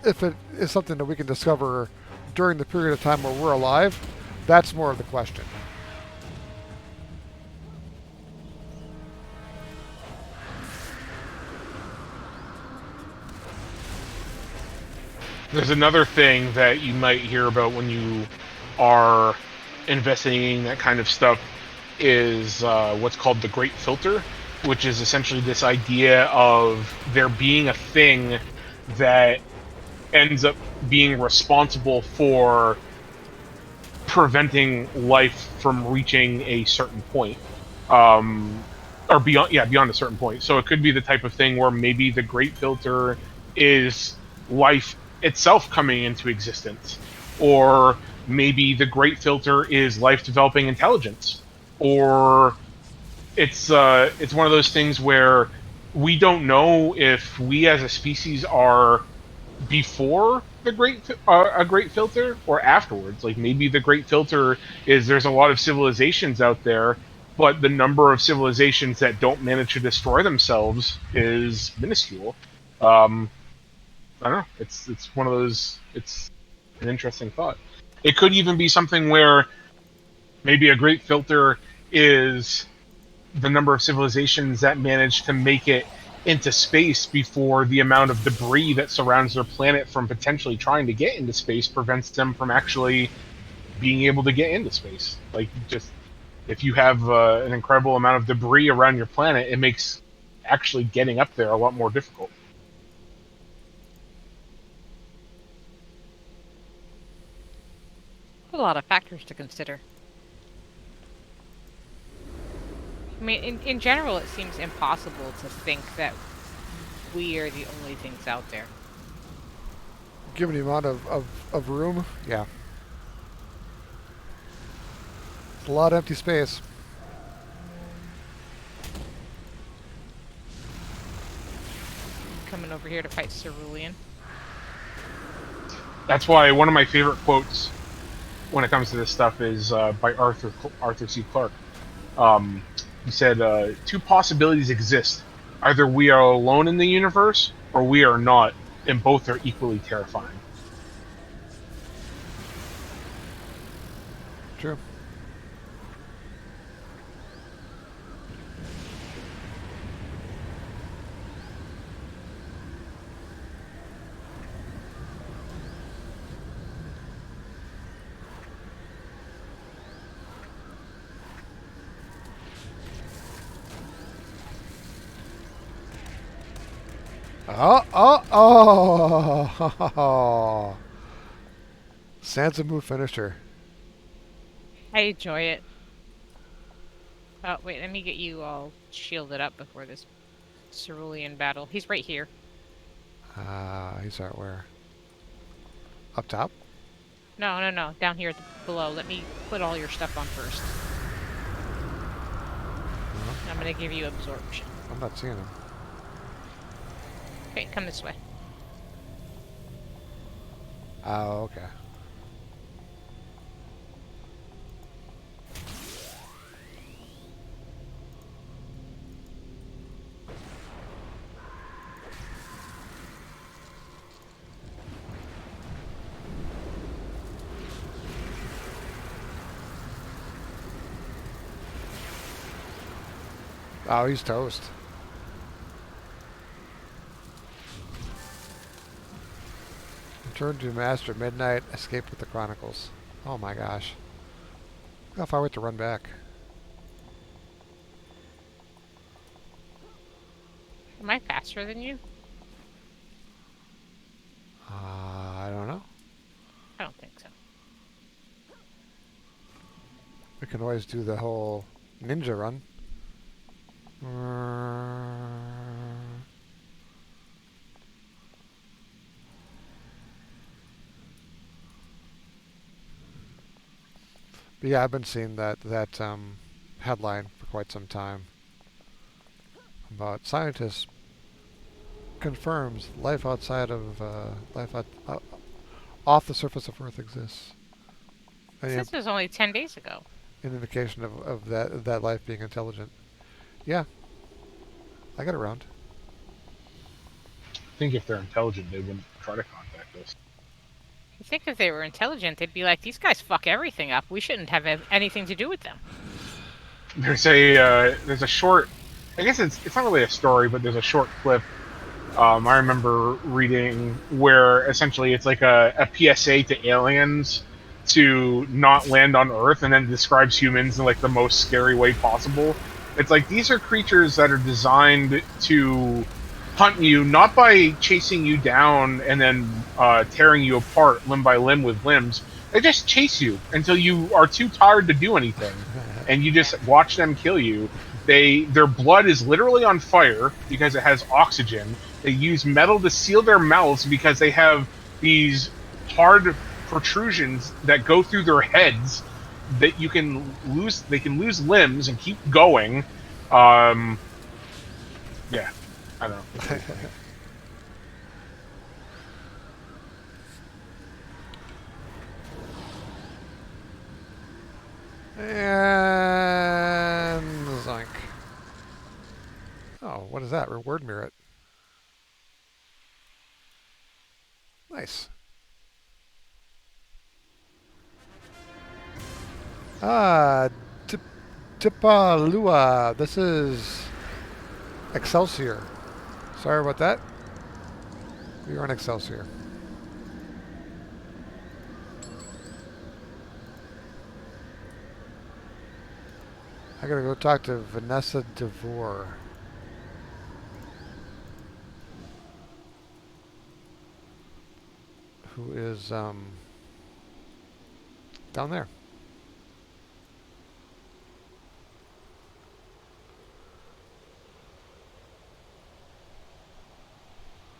if it is something that we can discover during the period of time where we're alive, that's more of the question. There's another thing that you might hear about when you are investigating that kind of stuff, is what's called the Great Filter, which is essentially this idea of there being a thing that ends up being responsible for preventing life from reaching a certain point, or beyond a certain point. So it could be the type of thing where maybe the Great Filter is life itself coming into existence, or maybe the Great Filter is life developing intelligence, or it's one of those things where we don't know if we as a species are before the a great filter or afterwards. Like maybe the great filter is there's a lot of civilizations out there, but the number of civilizations that don't manage to destroy themselves is minuscule. um I don't know, it's one of those, it's an interesting thought. It could even be something where maybe a great filter is the number of civilizations that manage to make it into space before the amount of debris that surrounds their planet from potentially trying to get into space prevents them from actually being able to get into space. Like, just if you have an incredible amount of debris around your planet, it makes actually getting up there a lot more difficult. A lot of factors to consider. I mean, in general, it seems impossible to think that we are the only things out there. Given the amount of room, yeah. It's a lot of empty space. Coming over here to fight Cerulean. That's why one of my favorite quotes when it comes to this stuff is by Arthur C. Clarke. He said, two possibilities exist. Either we are alone in the universe, or we are not, and both are equally terrifying. True. Oh! Sansamu finished her. I enjoy it. Oh, wait, let me get you all shielded up before this Cerulean battle. He's right here. He's out where? Up top? No. Down here below. Let me put all your stuff on first. I'm gonna give you absorption. I'm not seeing him. Okay, come this way. Oh, okay. Oh, he's toast. Return to Master Midnight. Escape with the Chronicles. Oh my gosh. Look how far I wait to run back. Am I faster than you? I don't know. I don't think so. We can always do the whole ninja run. But yeah, I've been seeing that headline for quite some time about scientists confirms life outside of off the surface of Earth exists. And This was only 10 days ago. An indication of that life being intelligent. Yeah, I got it around. I think if they're intelligent, they wouldn't try to contact us. You think if they were intelligent, they'd be like, these guys fuck everything up. We shouldn't have anything to do with them. There's a short, I guess it's not really a story, but there's a short clip I remember reading where essentially it's like a PSA to aliens to not land on Earth, and then describes humans in like the most scary way possible. It's like, these are creatures that are designed to hunt you, not by chasing you down and then tearing you apart limb by limb with limbs. They just chase you until you are too tired to do anything, and you just watch them kill you. Their blood is literally on fire because it has oxygen. They use metal to seal their mouths because they have these hard protrusions that go through their heads that they can lose limbs and keep going. Yeah. I don't know. It's pretty funny. And zoink. Oh, what is that? Reward merit. Nice. Ah, Tip- Tipalua. This is Excelsior. Sorry about that. You're on Excelsior. I gotta go talk to Vanessa DeVore, who is down there.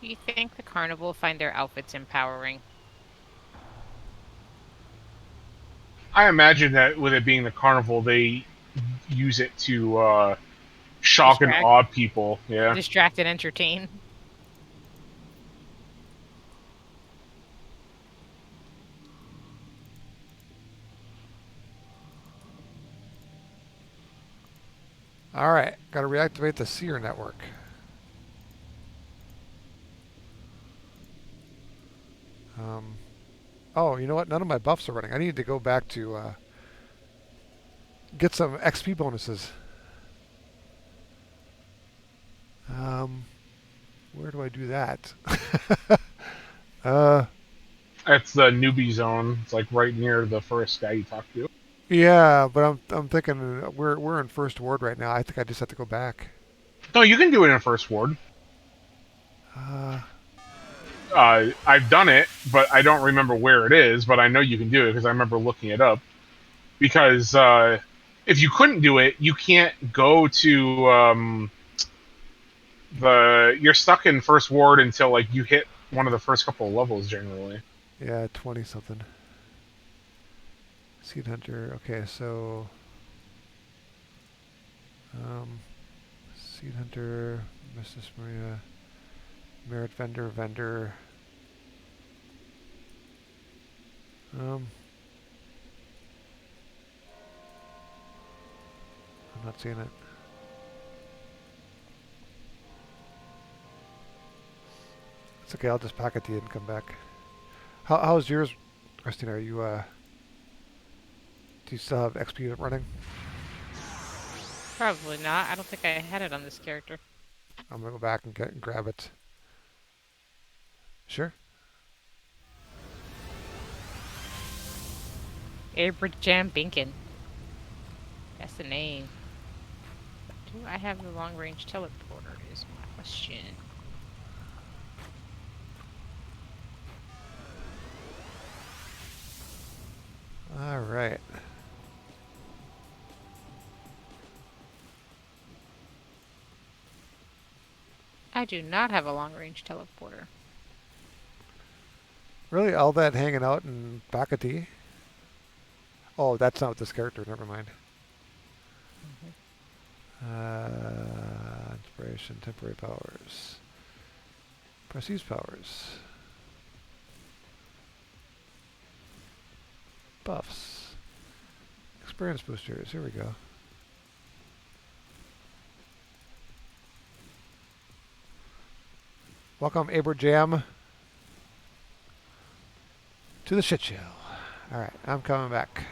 Do you think the carnival find their outfits empowering? I imagine that with it being the carnival, they use it to shock and Distract, awe people. Yeah. distract and entertain. All right, gotta reactivate the seer network. Um, oh, you know what? None of my buffs are running. I need to go back to get some XP bonuses. Um, where do I do that? uh, That's the newbie zone. It's like right near the first guy you talk to. yeah, but I'm thinking we're in first ward right now. I think I just have to go back. No, you can do it in first ward. Uh, I've done it, but I don't remember where it is. But I know you can do it because I remember looking it up. Because if you couldn't do it, you can't go to the. You're stuck in first ward until like you hit one of the first couple of levels generally. yeah, 20 something. Seed hunter. Okay, so um, seed hunter, Mrs. Maria, merit vendor. Um, I'm not seeing it. It's okay. I'll just pocket the and come back. How's yours, Christina? Are you do you still have XP running? Probably not. I don't think I had it on this character. I'm gonna go back and get and grab it. Sure. Abraham Binkin. That's the name. Do I have the long range teleporter? Is my question. All right. I do not have a long range teleporter. Really, all that hanging out in Bakati? Oh, that's not this character. Never mind. Inspiration, temporary powers, prestige powers, buffs, experience boosters. Here we go. Welcome, Abraham, to the shit show. All right, I'm coming back.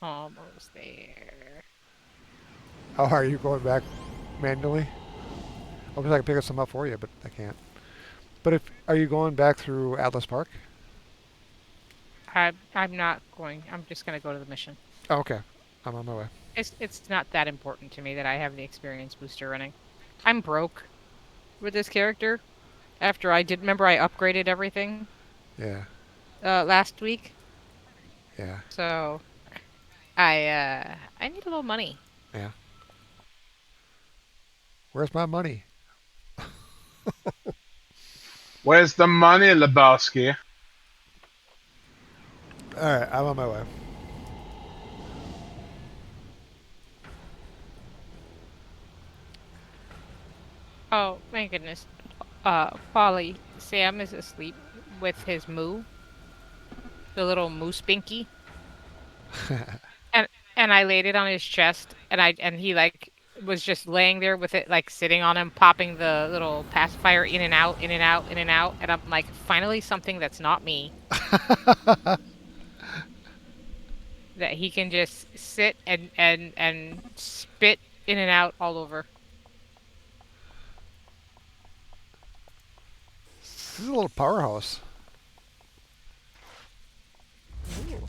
Almost there. How are you going back manually? I wish I could pick some up for you, but I can't. But if are you going back through Atlas Park? I'm not going. I'm just gonna go to the mission. Oh, okay, I'm on my way. It's not that important to me that I have the experience booster running. I'm broke with this character. After I did remember I upgraded everything Yeah. last week. Yeah. So I need a little money. Yeah. Where's my money? Where's the money, Lebowski? All right, I'm on my way. Oh my goodness. Polly, Sam is asleep with his moo, the little moose binky, and I laid it on his chest, and he like was just laying there with it like sitting on him, popping the little pacifier in and out, in and out, in and out, and I'm like, finally something that's not me that he can just sit and spit in and out all over. This is a little powerhouse. Ooh.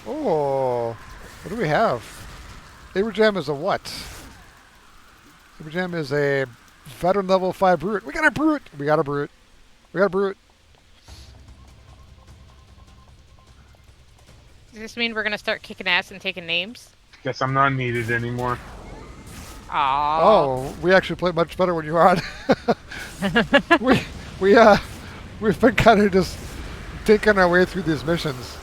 Oh, what do we have? Abraham is a what? Abraham is a veteran level 5 brute. We got a brute. We got a brute. We got a brute. Does this mean we're gonna start kicking ass and taking names? Guess I'm not needed anymore. Aww. Oh, we actually play much better when you're on. we we we've been kind of just taking our way through these missions.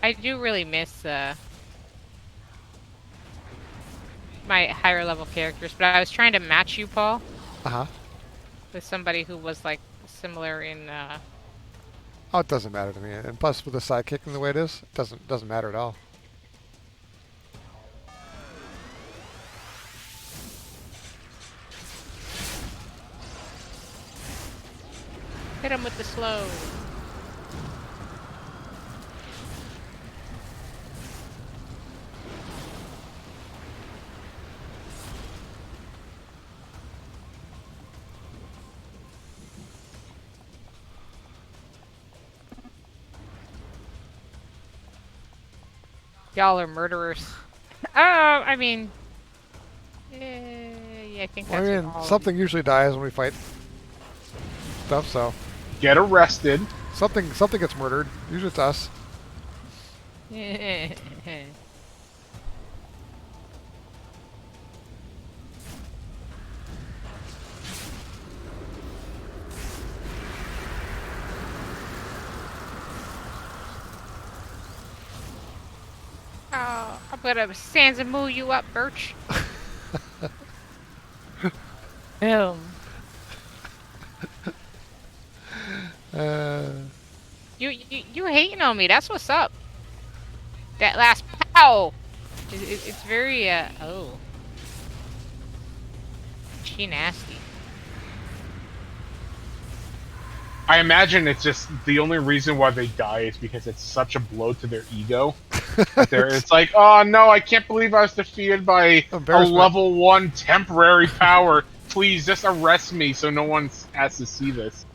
I do really miss my higher level characters, but I was trying to match you, Paul, Uh huh. with somebody who was like similar in Oh, it doesn't matter to me. And plus, with the sidekick and the way it is, it doesn't matter at all. hit him with the slow. Y'all are murderers. Oh, I mean, yeah, I think Well, that's I what mean, all something usually dies when we fight stuff, so Get arrested. something gets murdered. Usually it's us. of you. Oh, I'm gonna Sansamoo you up, Birch. Boom. Uh, You hating on me? That's what's up. That last pow. It's very oh, she nasty. I imagine it's just the only reason why they die is because it's such a blow to their ego. It's like, oh no, I can't believe I was defeated by a embarrassment. level 1 temporary power. Please just arrest me so no one has to see this.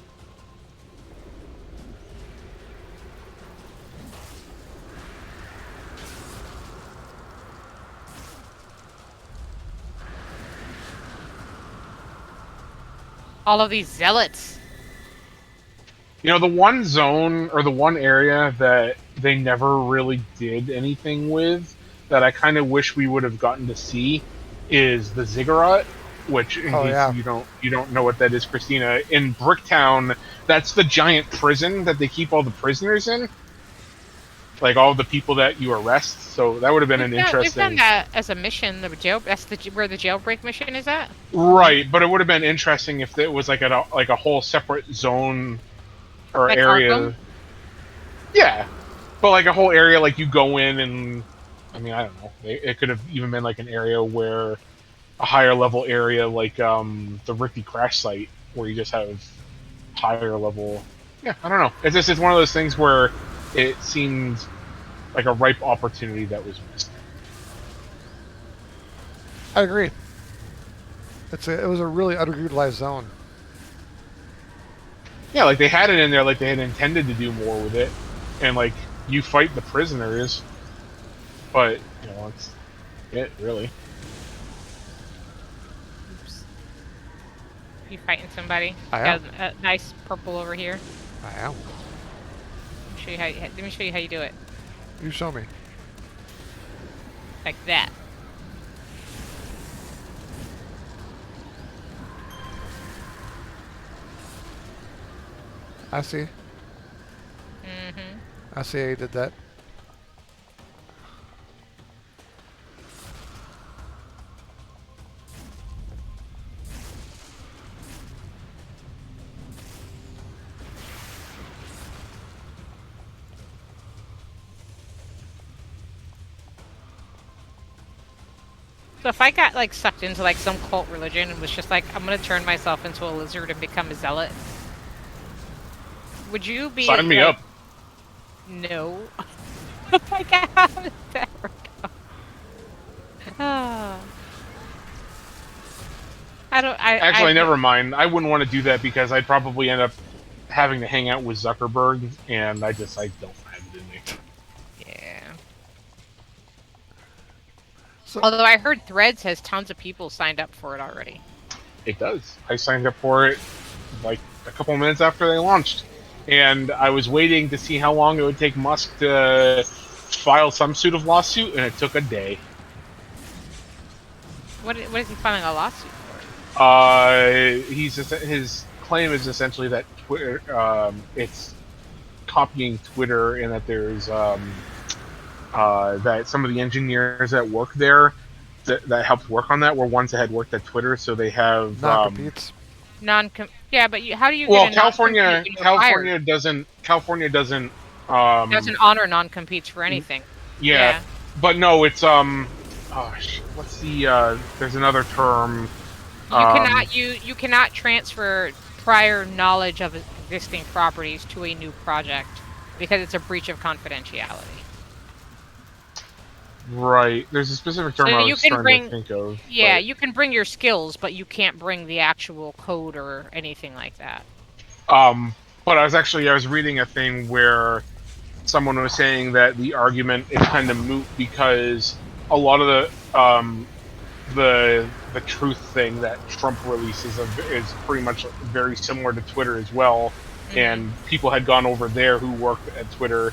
All of these zealots. You know, the one zone or the one area that they never really did anything with that I kind of wish we would have gotten to see is the ziggurat. Which, in Oh case yeah. you don't know what that is, Christina, in Bricktown, that's the giant prison that they keep all the prisoners in, like all the people that you arrest. So that would have been an We've done interesting, that as a mission. The jail. That's where the jailbreak mission is at. right? But it would have been interesting if it was like a whole separate zone or Like Arkham. area. Yeah, but like a whole area, like you go in and, I mean, I don't know. It could have even been like an area where a higher level area, like the Ricky Crash site, where you just have higher level. Yeah, I don't know. It's one of those things where it seemed like a ripe opportunity that was missed. I agree. It was a really underutilized zone. Yeah, like they had it in there, like they had intended to do more with it, and like you fight the prisoners, but you know it's it really. Oops. You fighting somebody? I Got am. a nice purple over here. I am. Let me show you how. Let me show you how you do it. You show me. Like that. I see. Mm-hmm. I see how you did that. So if I got like sucked into like some cult religion and was just like, I'm gonna turn myself into a lizard and become a zealot, would you be Sign me like, up. no? Like how does that work out? Ah. I don't. Actually, never mind. I wouldn't want to do that because I'd probably end up having to hang out with Zuckerberg, and I don't have it in me. Yeah. So, Although I heard Threads has tons of people signed up for it already. It does. I signed up for it like a couple minutes after they launched, and I was waiting to see how long it would take Musk to file some sort of lawsuit, and it took a day. What is he filing a lawsuit for? His claim is essentially that Twitter, it's copying Twitter, and that there's that some of the engineers that work there that helped work on that were ones that had worked at Twitter, so they have non-competes. Yeah, but how do you well, get a non-compete when you're fired? California doesn't Doesn't honor non-competes for anything. yeah, but no, it's what's the there's another term. You cannot transfer prior knowledge of existing properties to a new project because it's a breach of confidentiality. Right, there's a specific term So I you was can trying to think of. yeah, but, you can bring your skills, but you can't bring the actual code or anything like that. but I was reading a thing where someone was saying that the argument is kind of moot because a lot of the truth thing that Trump releases is pretty much very similar to Twitter as well, and people had gone over there who worked at Twitter,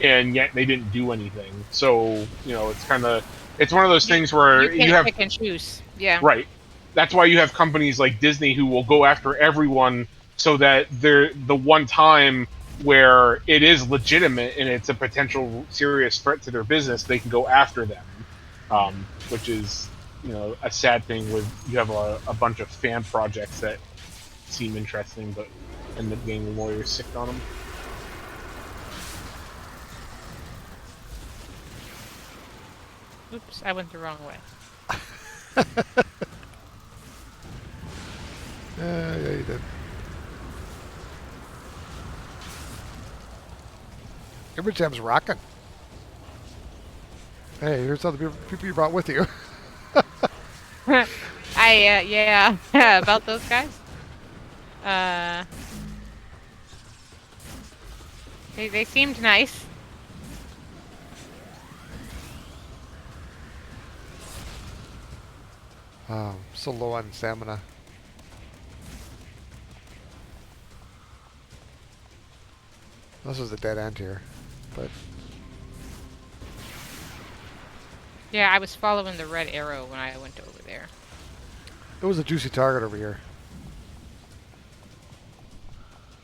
and yet they didn't do anything. So it's one of those things where you can't pick and choose. Yeah. right. That's why you have companies like Disney who will go after everyone, so that they're the one time where it is legitimate and it's a potential serious threat to their business, they can go after them, which is a sad thing with you have a bunch of fan projects that seem interesting but end up getting lawyers sick on them. Oops, I went the wrong way. Yeah, you did. Every jam's rocking. Hey, here's all the people you brought with you. Yeah, about those guys. They seemed nice. So low on stamina. This is a dead end here, but Yeah, I was following the red arrow when I went over there. it was a juicy target over here.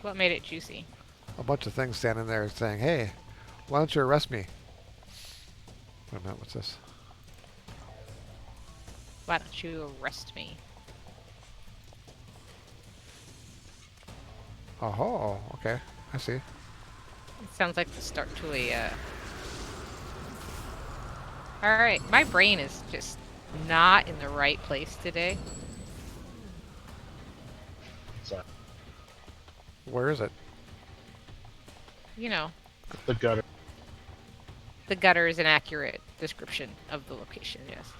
What made it juicy? A bunch of things standing there saying, "Hey, why don't you arrest me?" Wait a minute, what's this? Why don't you arrest me? Oh, okay, I see. It sounds like the start to a, Alright, my brain is just not in the right place today. So Where is it? You know, the gutter. the gutter is an accurate description of the location, yes.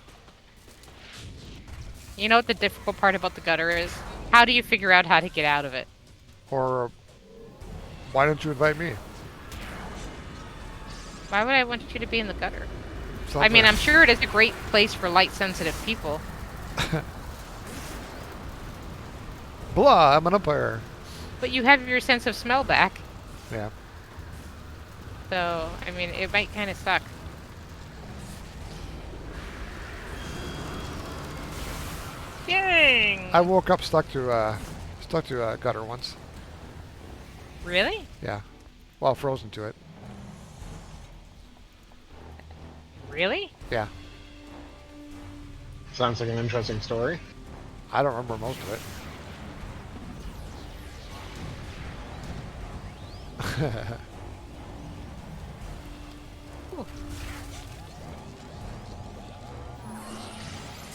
You know what the difficult part about the gutter is? How do you figure out how to get out of it? Or Why didn't you invite me? Why would I want you to be in the gutter? I Something. mean, I'm sure it is a great place for light-sensitive people. Blah, I'm an umpire. But you have your sense of smell back. Yeah. So, I mean, it might kind of suck. Dang! I woke up stuck to gutter once. Really? Yeah. Well, frozen to it. Really? Yeah. Sounds like an interesting story. I don't remember most of it.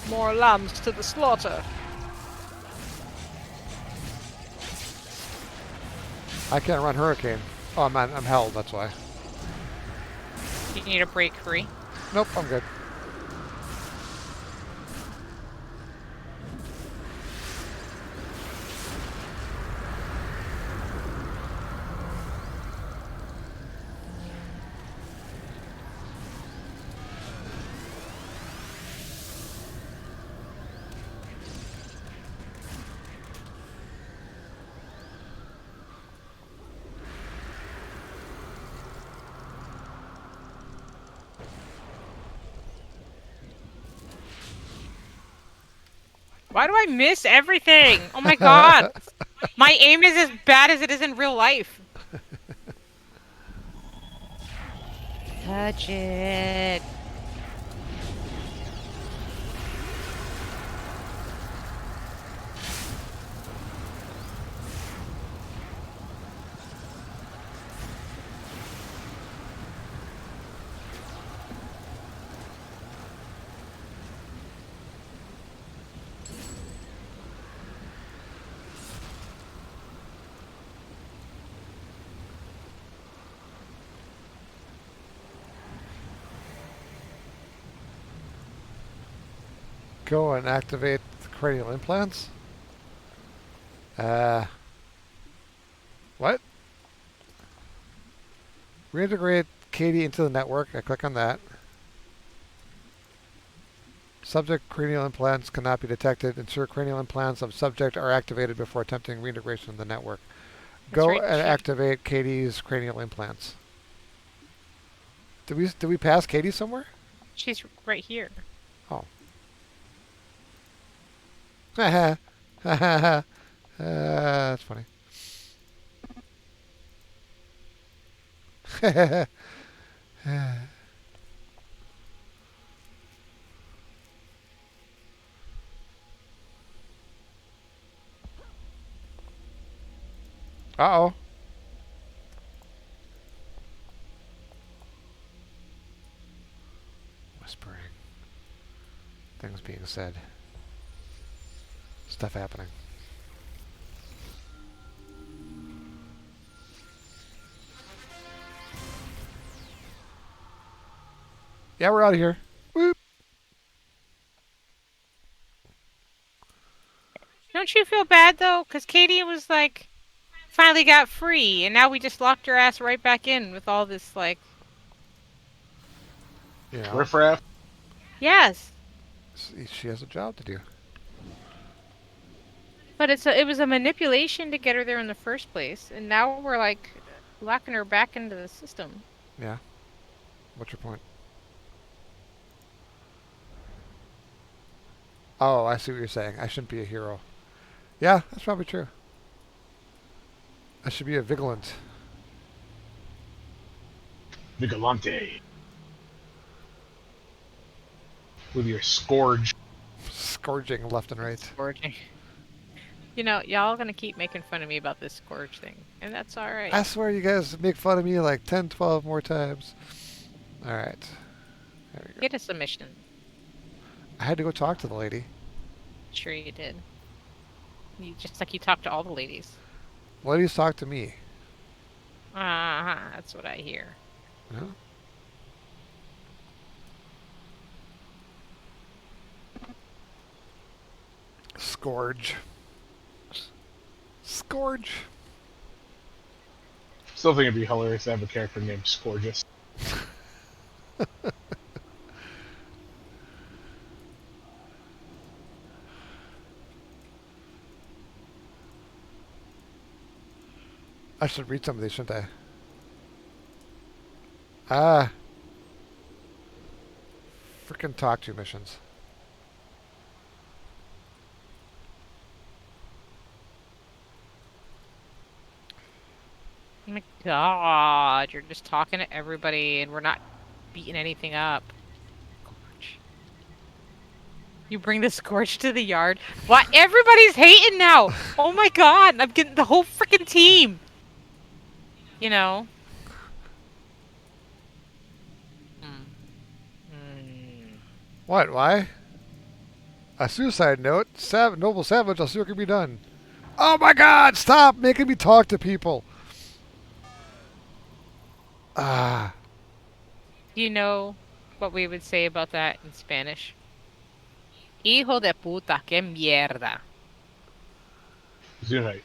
More lambs to the slaughter. I can't run hurricane. Oh, I'm held. That's why. You need a break free. Nope, I'm good. Why do I miss everything? Oh my god! My aim is as bad as it is in real life. Touch it. Go and activate the cranial implants. What? Reintegrate Katie into the network. I click on that. Subject cranial implants cannot be detected. Ensure cranial implants of subject are activated before attempting reintegration of the network. That's Go right. and activate Katie's cranial implants. Did we pass Katie somewhere? She's right here. Oh. That's funny. Uh-oh. Whispering. Things being said. Stuff happening. Yeah, we're out of here. Whoop. Don't you feel bad though? Because Katie was like, finally got free, and now we just locked her ass right back in with all this like. You know, Riffraff. Yes, she has a job to do. but it was a manipulation to get her there in the first place, and now we're like locking her back into the system. Yeah. What's your point? Oh, I see what you're saying. I shouldn't be a hero. Yeah, that's probably true. I should be a vigilant. Vigilante. With your scourge. Scourging left and right. Scourging. You know, y'all gonna keep making fun of me about this scourge thing, and that's all right. I swear you guys make fun of me like 10, 12 more times. Alright. There we go. Get a submission. I had to go talk to the lady. Sure you did. You just like you talked to all the ladies. Ladies talk to me. That's what I hear. Huh? Scourge. Scourge. Still think it'd be hilarious to have a character named Scourgus. I should read some of these, shouldn't I? Ah, freaking talk to missions. Oh my god, you're just talking to everybody and we're not beating anything up. Scorch. You bring the Scorch to the yard? What? Everybody's hating now! Oh my god, I'm getting the whole freaking team! You know? What? Why? A suicide note? Noble Savage, I'll see what can be done. Oh my god, stop making me talk to people! Ah. Do you know what we would say about that in Spanish? Hijo de puta, que mierda. Zunite.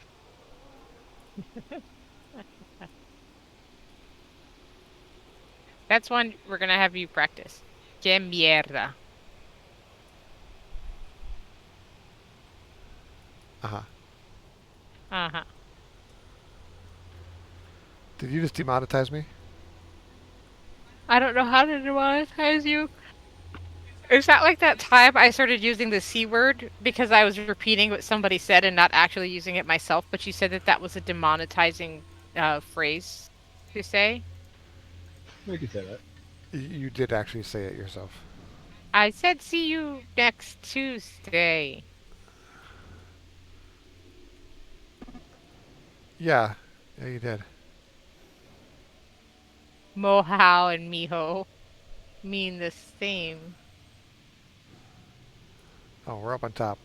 That's one we're gonna have you practice. Que mierda. Uh-huh. Uh-huh. Did you just demonetize me? I don't know how to demonetize you. Is that like that time I started using the C word because I was repeating what somebody said and not actually using it myself, but you said that that was a demonetizing phrase to say? I could say that. You did actually say it yourself. I said see you next Tuesday. Yeah. Yeah, you did. Mohau and miho mean the same. Oh, we're up on top.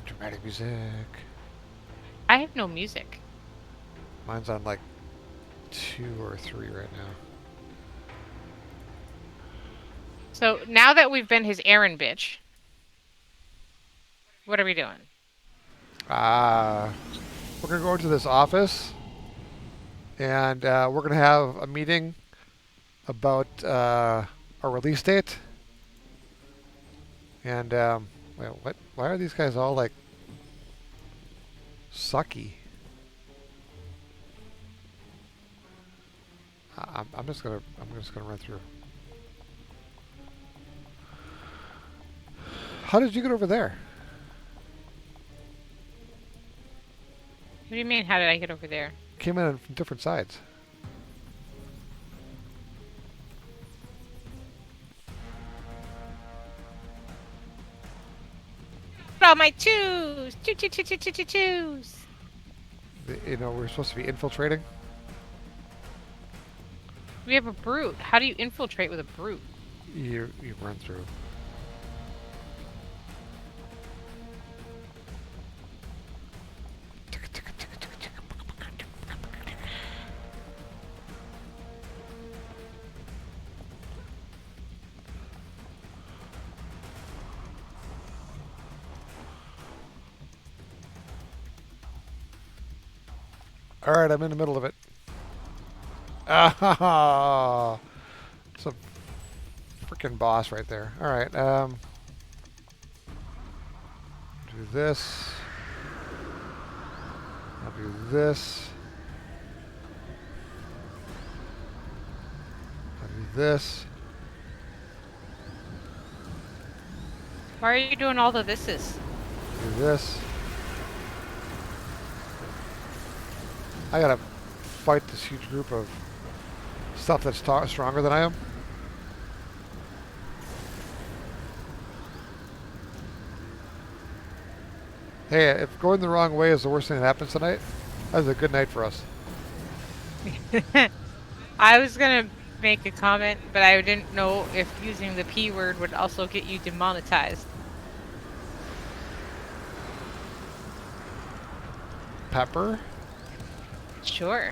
Dramatic music. I have no music. Mine's on like 2 or 3 right now. So now that we've been his errand bitch, what are we doing? We're going to go into this office and we're going to have a meeting about our release date. And, wait, what? Why are these guys all like sucky? I'm just gonna run through. How did you get over there? What do you mean, how did I get over there? Came in from different sides. Oh, my twos! Choose! You know, we're supposed to be infiltrating. We have a brute. How do you infiltrate with a brute? You run through. All right, I'm in the middle of it. Ah, it's a freaking boss right there. All right, do this. I'll do this. I'll do this. Why are you doing all the thises? Do this. I gotta fight this huge group of stuff that's stronger than I am. Hey, if going the wrong way is the worst thing that happens tonight, that was a good night for us. I was gonna make a comment, but I didn't know if using the P word would also get you demonetized. pepper? Sure.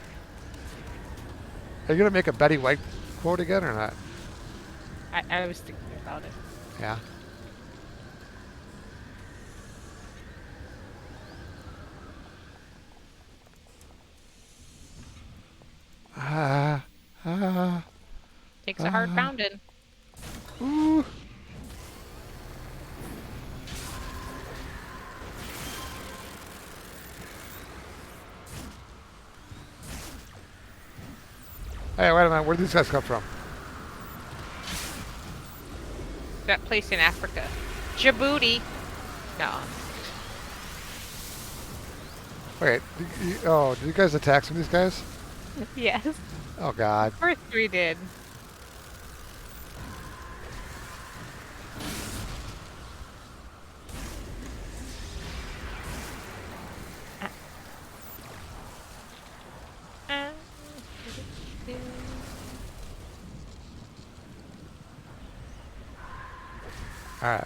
Are you gonna make a Betty White quote again or not? I was thinking about it. Yeah. Ah, ah, Takes a hard ah. pounding. Ooh. Hey, wait a minute. Where did these guys come from? That place in Africa. Djibouti. No. Wait. Did you guys attack some of these guys? Yes. Oh, God. First we did. Uh, All right.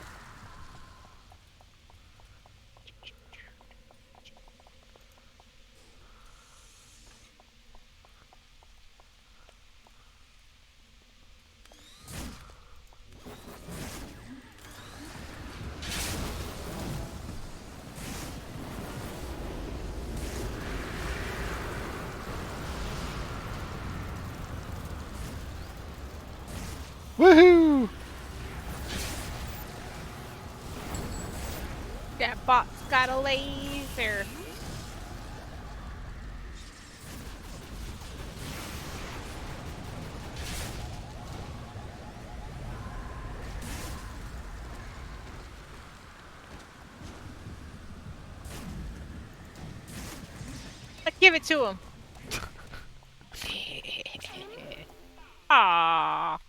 Woohoo! That bot's got a laser. Let's give it to him. Aww.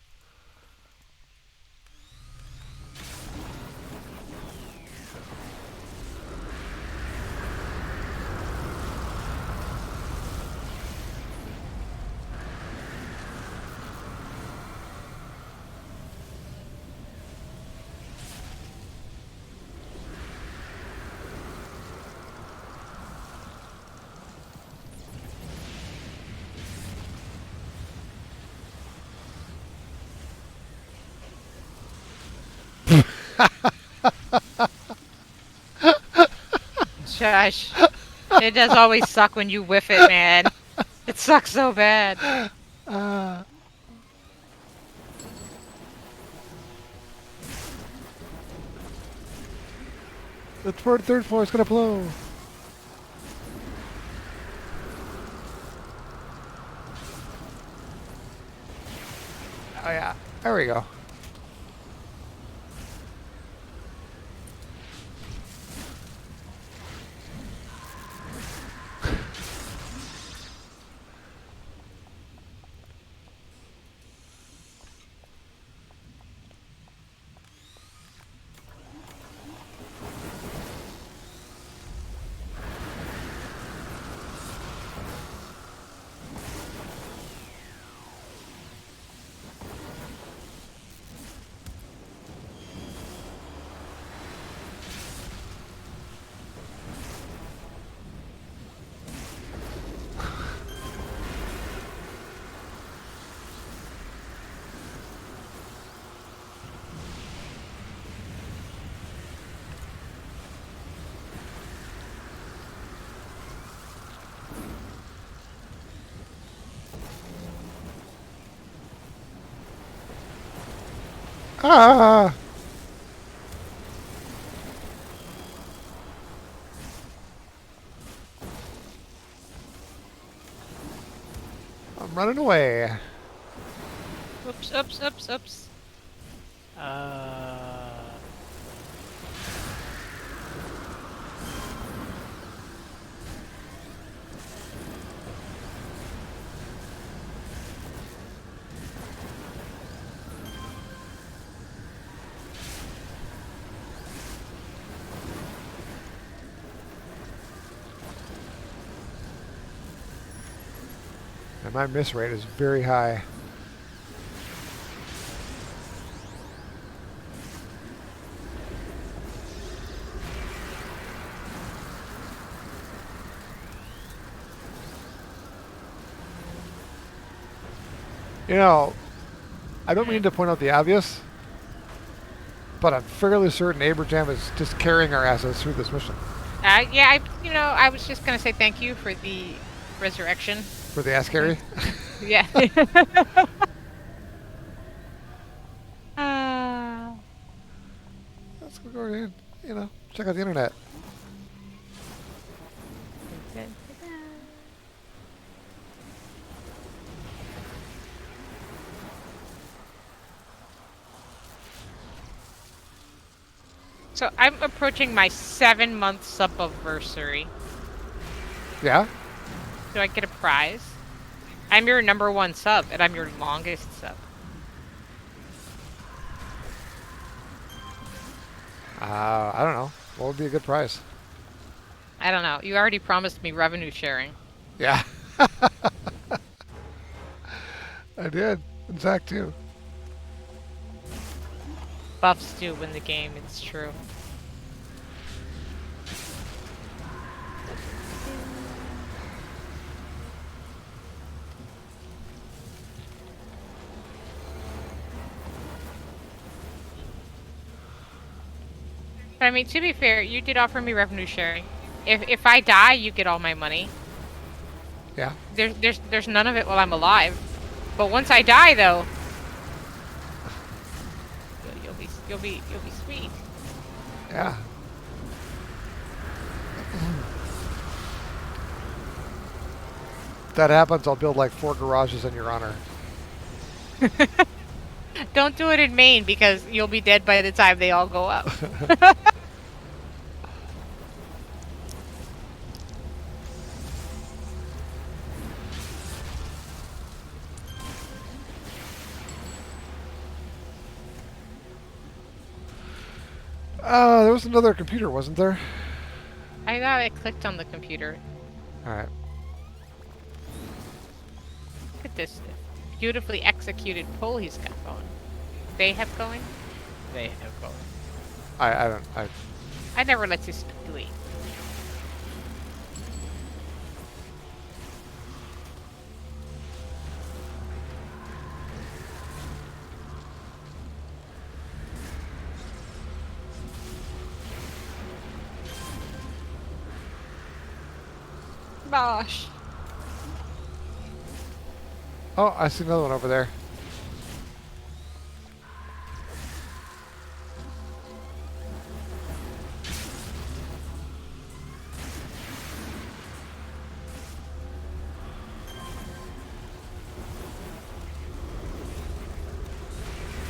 Shush. It does always suck when you whiff it, man. It sucks so bad. Uh, the third floor is gonna blow. Oh yeah, there we go. Ah! I'm running away. Oops, oops, oops, oops. And my miss rate is very high. You know, I don't mean to point out the obvious, but I'm fairly certain Abraham is just carrying our asses through this mission Yeah, I was just gonna say thank you for the resurrection. for the ass carry. Yeah. uh, Let's go ahead, check out the internet. So I'm approaching my 7-month sub-anniversary. Yeah? Do I get a prize? I'm your #1 sub, and I'm your longest sub. I don't know. What would be a good price? I don't know. You already promised me revenue sharing. Yeah. I did. In fact, too. Buffs do win the game, it's true. But I mean, to be fair, you did offer me revenue sharing. If I die, you get all my money. Yeah. There's none of it while I'm alive. But once I die, though, you'll be sweet. Yeah. If that happens, I'll build like 4 garages in your honor. Don't do it in Maine because you'll be dead by the time they all go up. There was another computer, wasn't there? I thought I clicked on the computer. Alright. Look at this beautifully executed pull he's got going. They have going? They have going. I never let you speculate. Gosh. Oh, I see another one over there.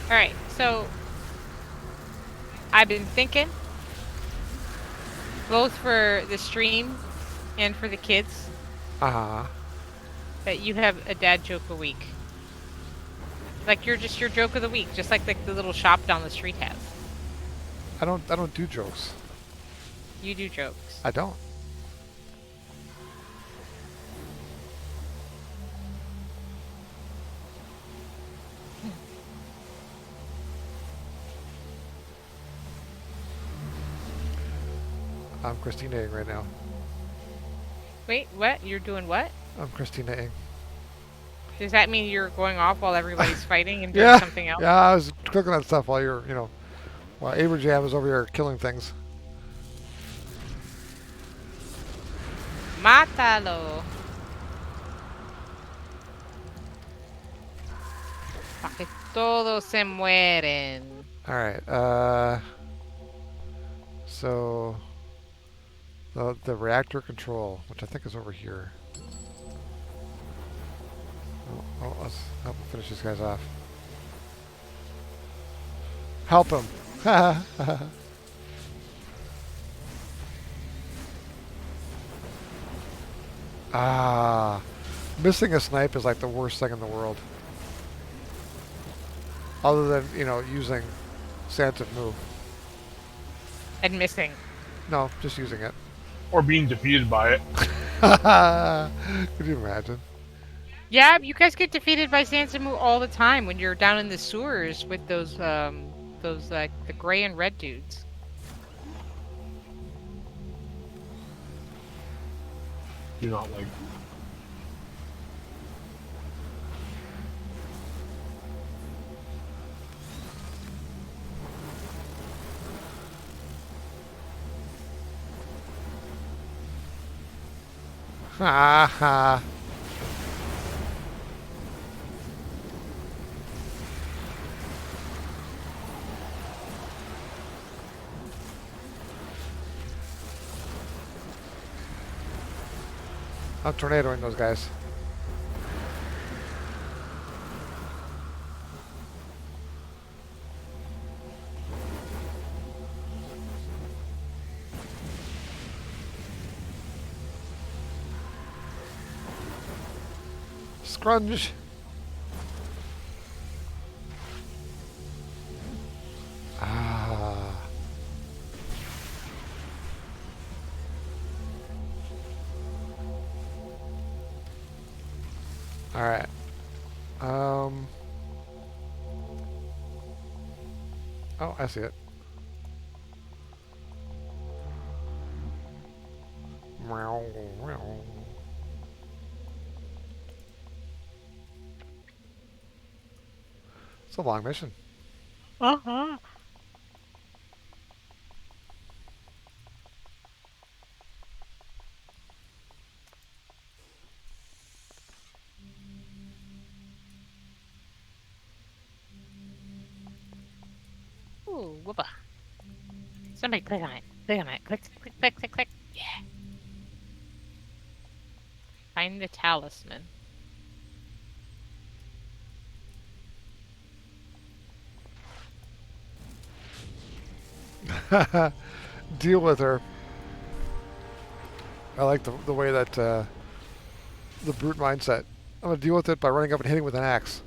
Alright, so I've been thinking, both for the stream and for the kids, that you have a dad joke a week. Like you're just your joke of the week, just like the little shop down the street has. I don't do jokes. You do jokes. I don't. I'm Christina-ing right now. Wait, what? You're doing what? I'm Christina-ing. Does that mean you're going off while everybody's fighting and doing something else? Yeah, I was clicking on stuff while while Abraham was over here killing things. Mátalo. Para que todos se mueren. Alright, so the reactor control, which I think is over here. Let's help finish these guys off. Help him! Missing a snipe is like the worst thing in the world. Other than, using Santa's move. And missing. No, just using it. Or being defeated by it. Could you imagine? Yeah, you guys get defeated by Sansamu all the time when you're down in the sewers with those the gray and red dudes. Do not like. Ha ha. I'm tornadoing those guys. Scrunge. Ah. All right. Oh, I see it. Meow, meow. It's a long mission. Uh-huh. Ooh, whoopa. Somebody click on it. Click on it. Click, click, click, click, click. Yeah. Find the talisman. Deal with her. I like the way that the brute mindset. I'm gonna deal with it by running up and hitting with an axe.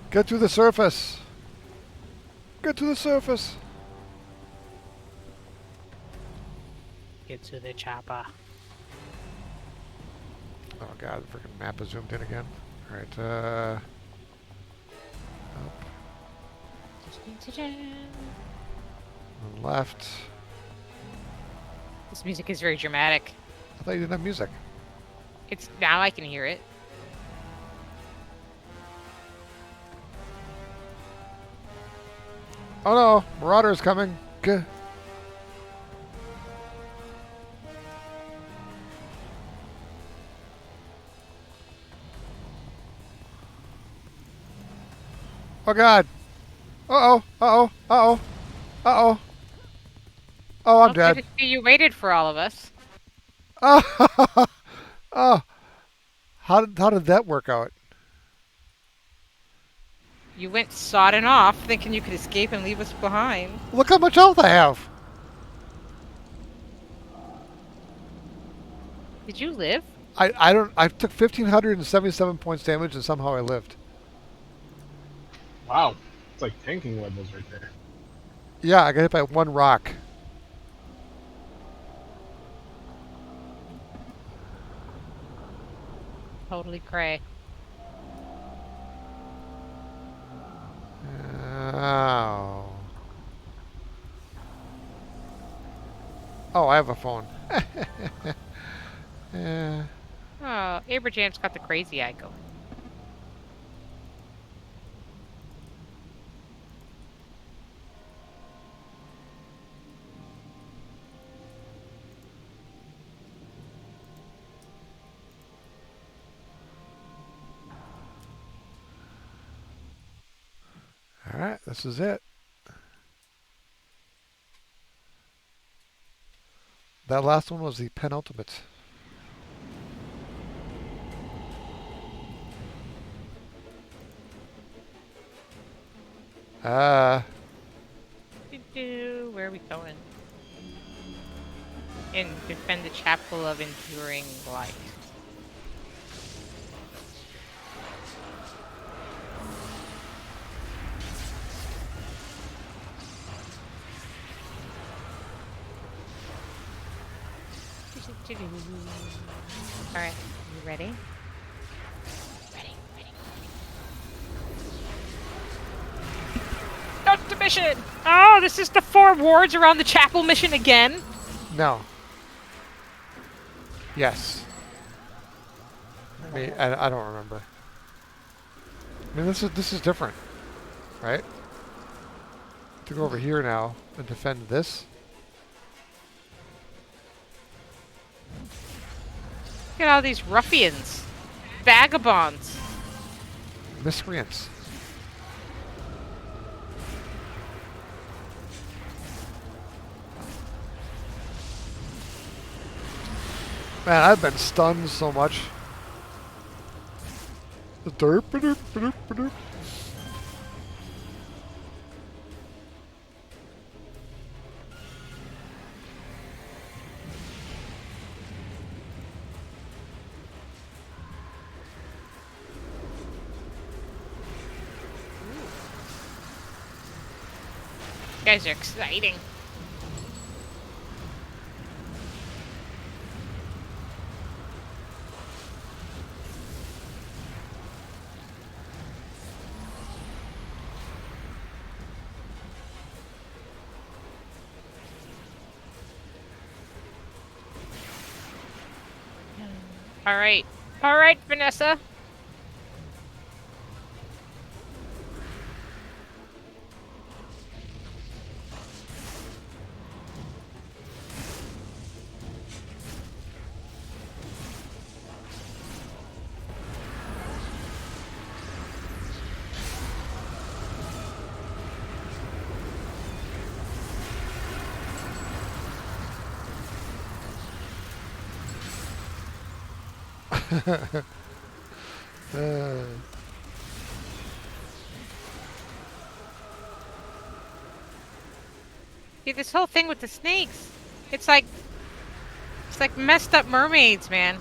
Get to the surface. Get to the surface. Get to the chopper. Oh god, the freaking map is zoomed in again. Alright, up and left. This music is very dramatic. I thought you didn't have music. It's now I can hear it. Oh no, Marauder's coming. Gah. Oh god. Uh-oh, uh-oh, uh-oh, uh-oh. Oh, I'm dead. Good to see you waited for all of us. Oh, oh. How did that work out? You went sodding off, thinking you could escape and leave us behind. Look how much health I have. Did you live? I took 1,577 points damage and somehow I lived. Wow. It's like tanking levels right there. Yeah, I got hit by one rock. Totally cray. Oh. Oh, I have a phone. Yeah. Oh, Abrajam's got the crazy eye going. All right, this is it. That last one was the penultimate. Where are we going? And defend the Chapel of Enduring Light. Alright, you ready? Ready. Not to me! mission. Oh, this is the 4 wards around the chapel mission again? No. Yes. I don't remember. I mean, this is different, right? To go over here now and defend this. Look at all these ruffians. Vagabonds. Miscreants. Man, I've been stunned so much. Derp, derp, derp, derp. You guys are exciting. Alright. Alright, Vanessa. See, this whole thing with the snakes. It's like messed up mermaids, man.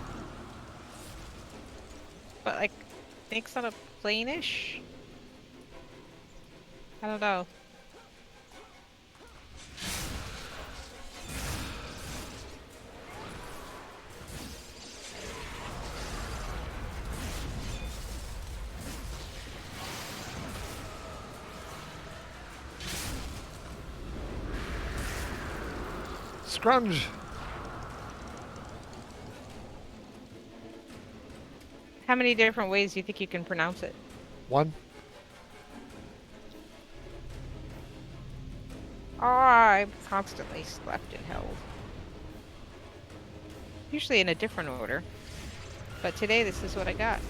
But like snakes on a plane-ish? I don't know. Scrunge. How many different ways do you think you can pronounce it? One. Oh, I'm constantly slept and held. Usually in a different order. But today this is what I got.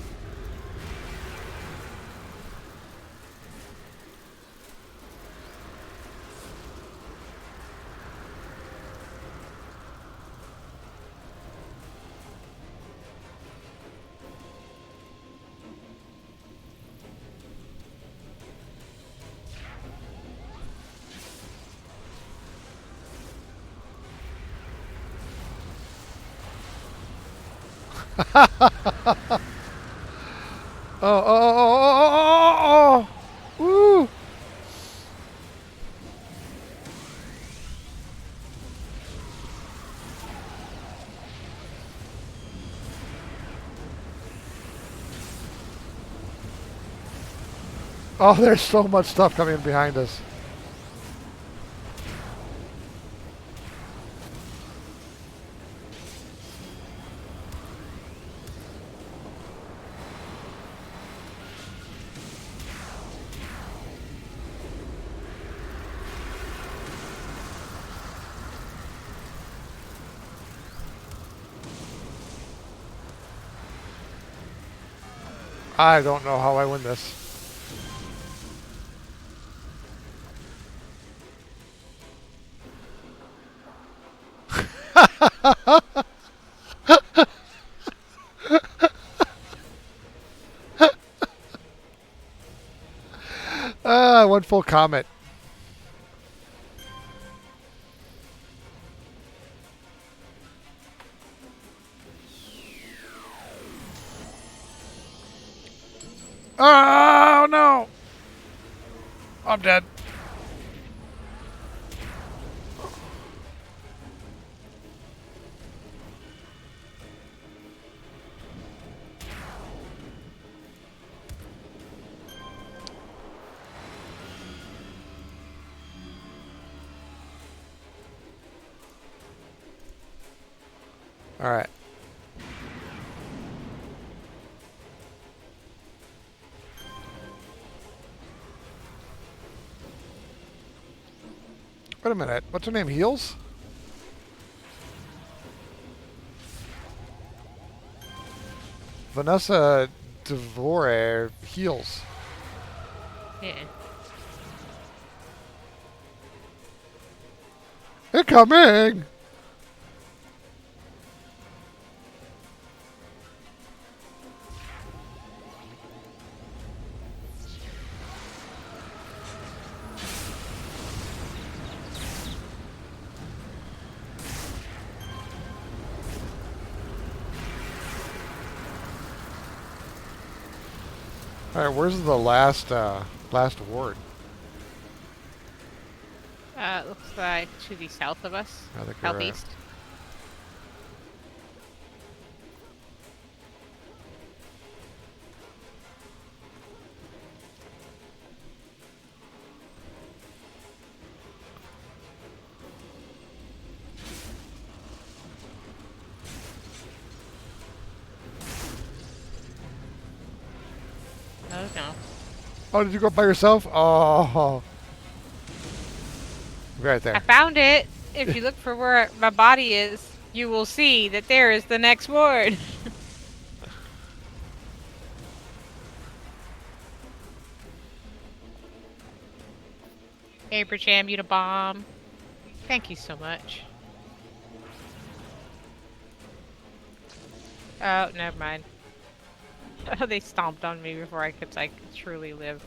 Oh. Woo. Oh, there's so much stuff coming behind us. I don't know how I win this. One full comet. Oh no! I'm dead. All right. Wait a minute. What's her name? Heels? Vanessa Devore Heels. Yeah. Incoming! All right, where's the last ward? Looks like to the south of us. I think you're right. Southeast. Oh no. Oh, did you go by yourself? Oh, right I there. found it. If you look for where my body is, you will see that there is the next ward. Abraham, you to bomb. Thank you so much. Oh, never mind. Oh, they stomped on me before I could truly live.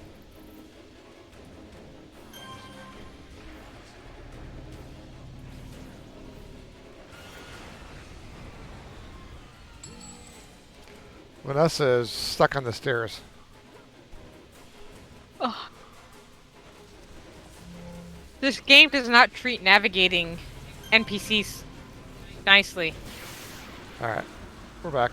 Vanessa is stuck on the stairs. Oh. This game does not treat navigating NPCs nicely. All right, we're back.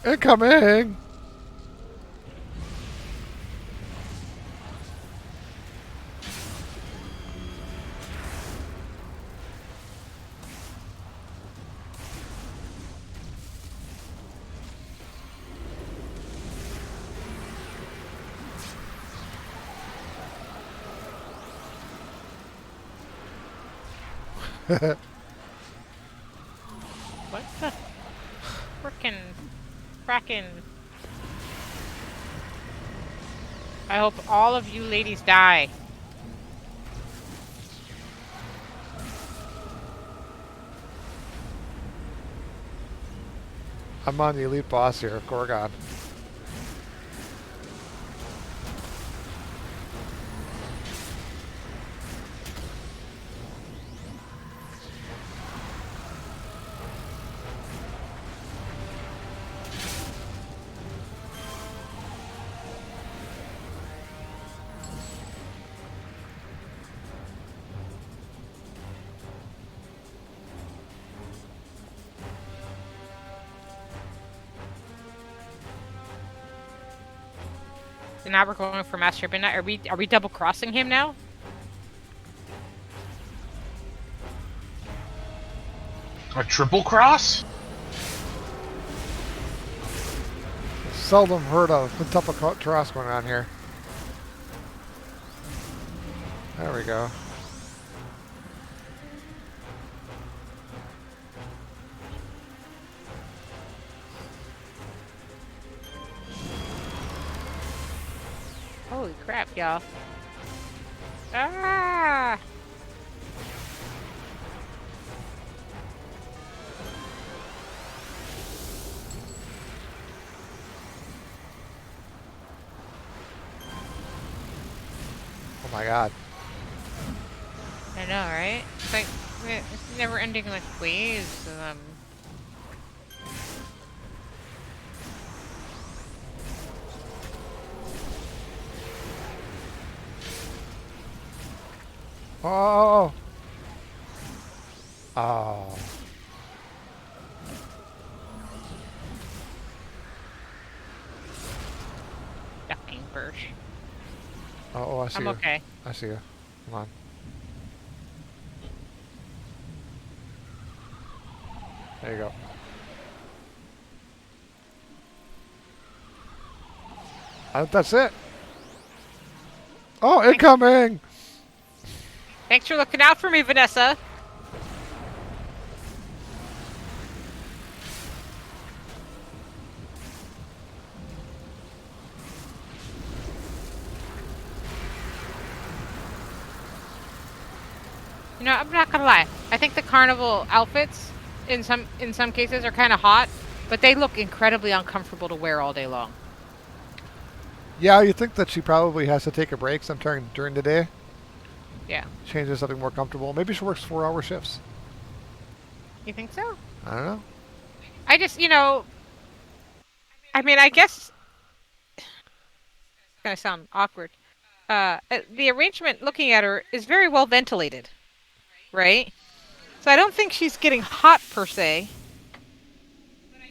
Incoming! What the frickin' frackin'? I hope all of you ladies die. I'm on the elite boss here, Gorgon. So now we're going for Master Midnight. Are we double crossing him now? A triple cross? Seldom heard of the double cross going on here. There we go. Holy crap, y'all. Ah! Oh my god. I know, right? It's like, it's never ending like waves of them. Oh. Oh. Fucking Birch. Oh, I see I'm you. okay. I see you. Come on. There you go. That's it. Oh, Thanks. incoming! Thanks for looking out for me, Vanessa. You know, I'm not gonna lie. I think the carnival outfits in some cases are kind of hot, but they look incredibly uncomfortable to wear all day long. Yeah, you think that she probably has to take a break sometime during the day, Yeah. change to something more comfortable. Maybe she works 4-hour shifts. You think so? I don't know. I just, I mean, I guess it's gonna sound awkward. The arrangement looking at her is very well ventilated, right? So I don't think she's getting hot per se,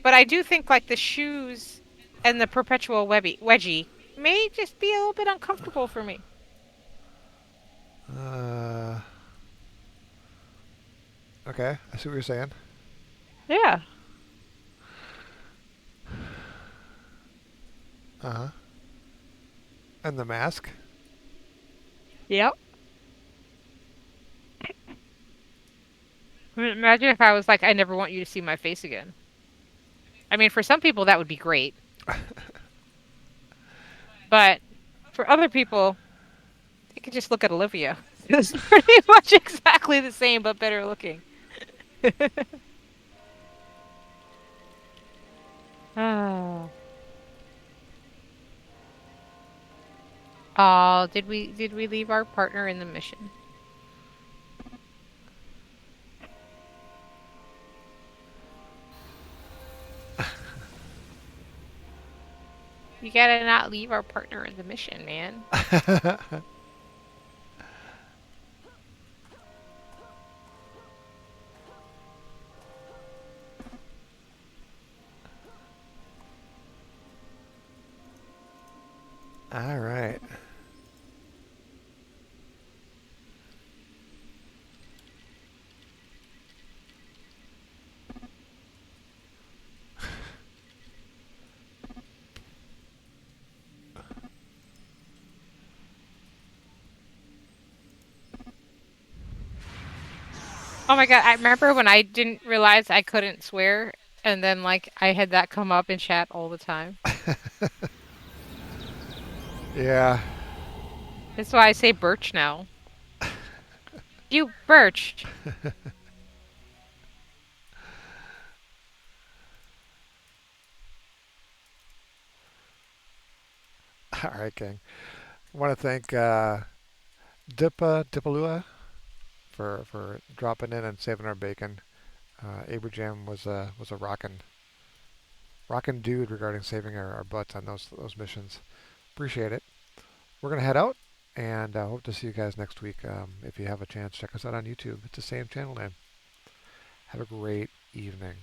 but I do think like the shoes and the perpetual wedgie may just be a little bit uncomfortable for me. Uh, okay, I see what you're saying. Yeah. Uh huh. And the mask. Yep. I mean, imagine if I was like, I never want you to see my face again. I mean, for some people that would be great, but for other people, they could just look at Olivia. It's pretty much exactly the same, but better looking. Oh. Oh, did we leave our partner in the mission? You gotta not leave our partner in the mission, man. All right. Oh my God, I remember when I didn't realize I couldn't swear, and then like I had that come up in chat all the time. Yeah. That's why I say Birch now. You Birch. All right, King. I want to thank Dipalua for dropping in and saving our bacon. Abraham was a rockin' dude regarding saving our butts on those missions. Appreciate it. We're gonna head out, and hope to see you guys next week. If you have a chance, check us out on YouTube. It's the same channel name. Have a great evening.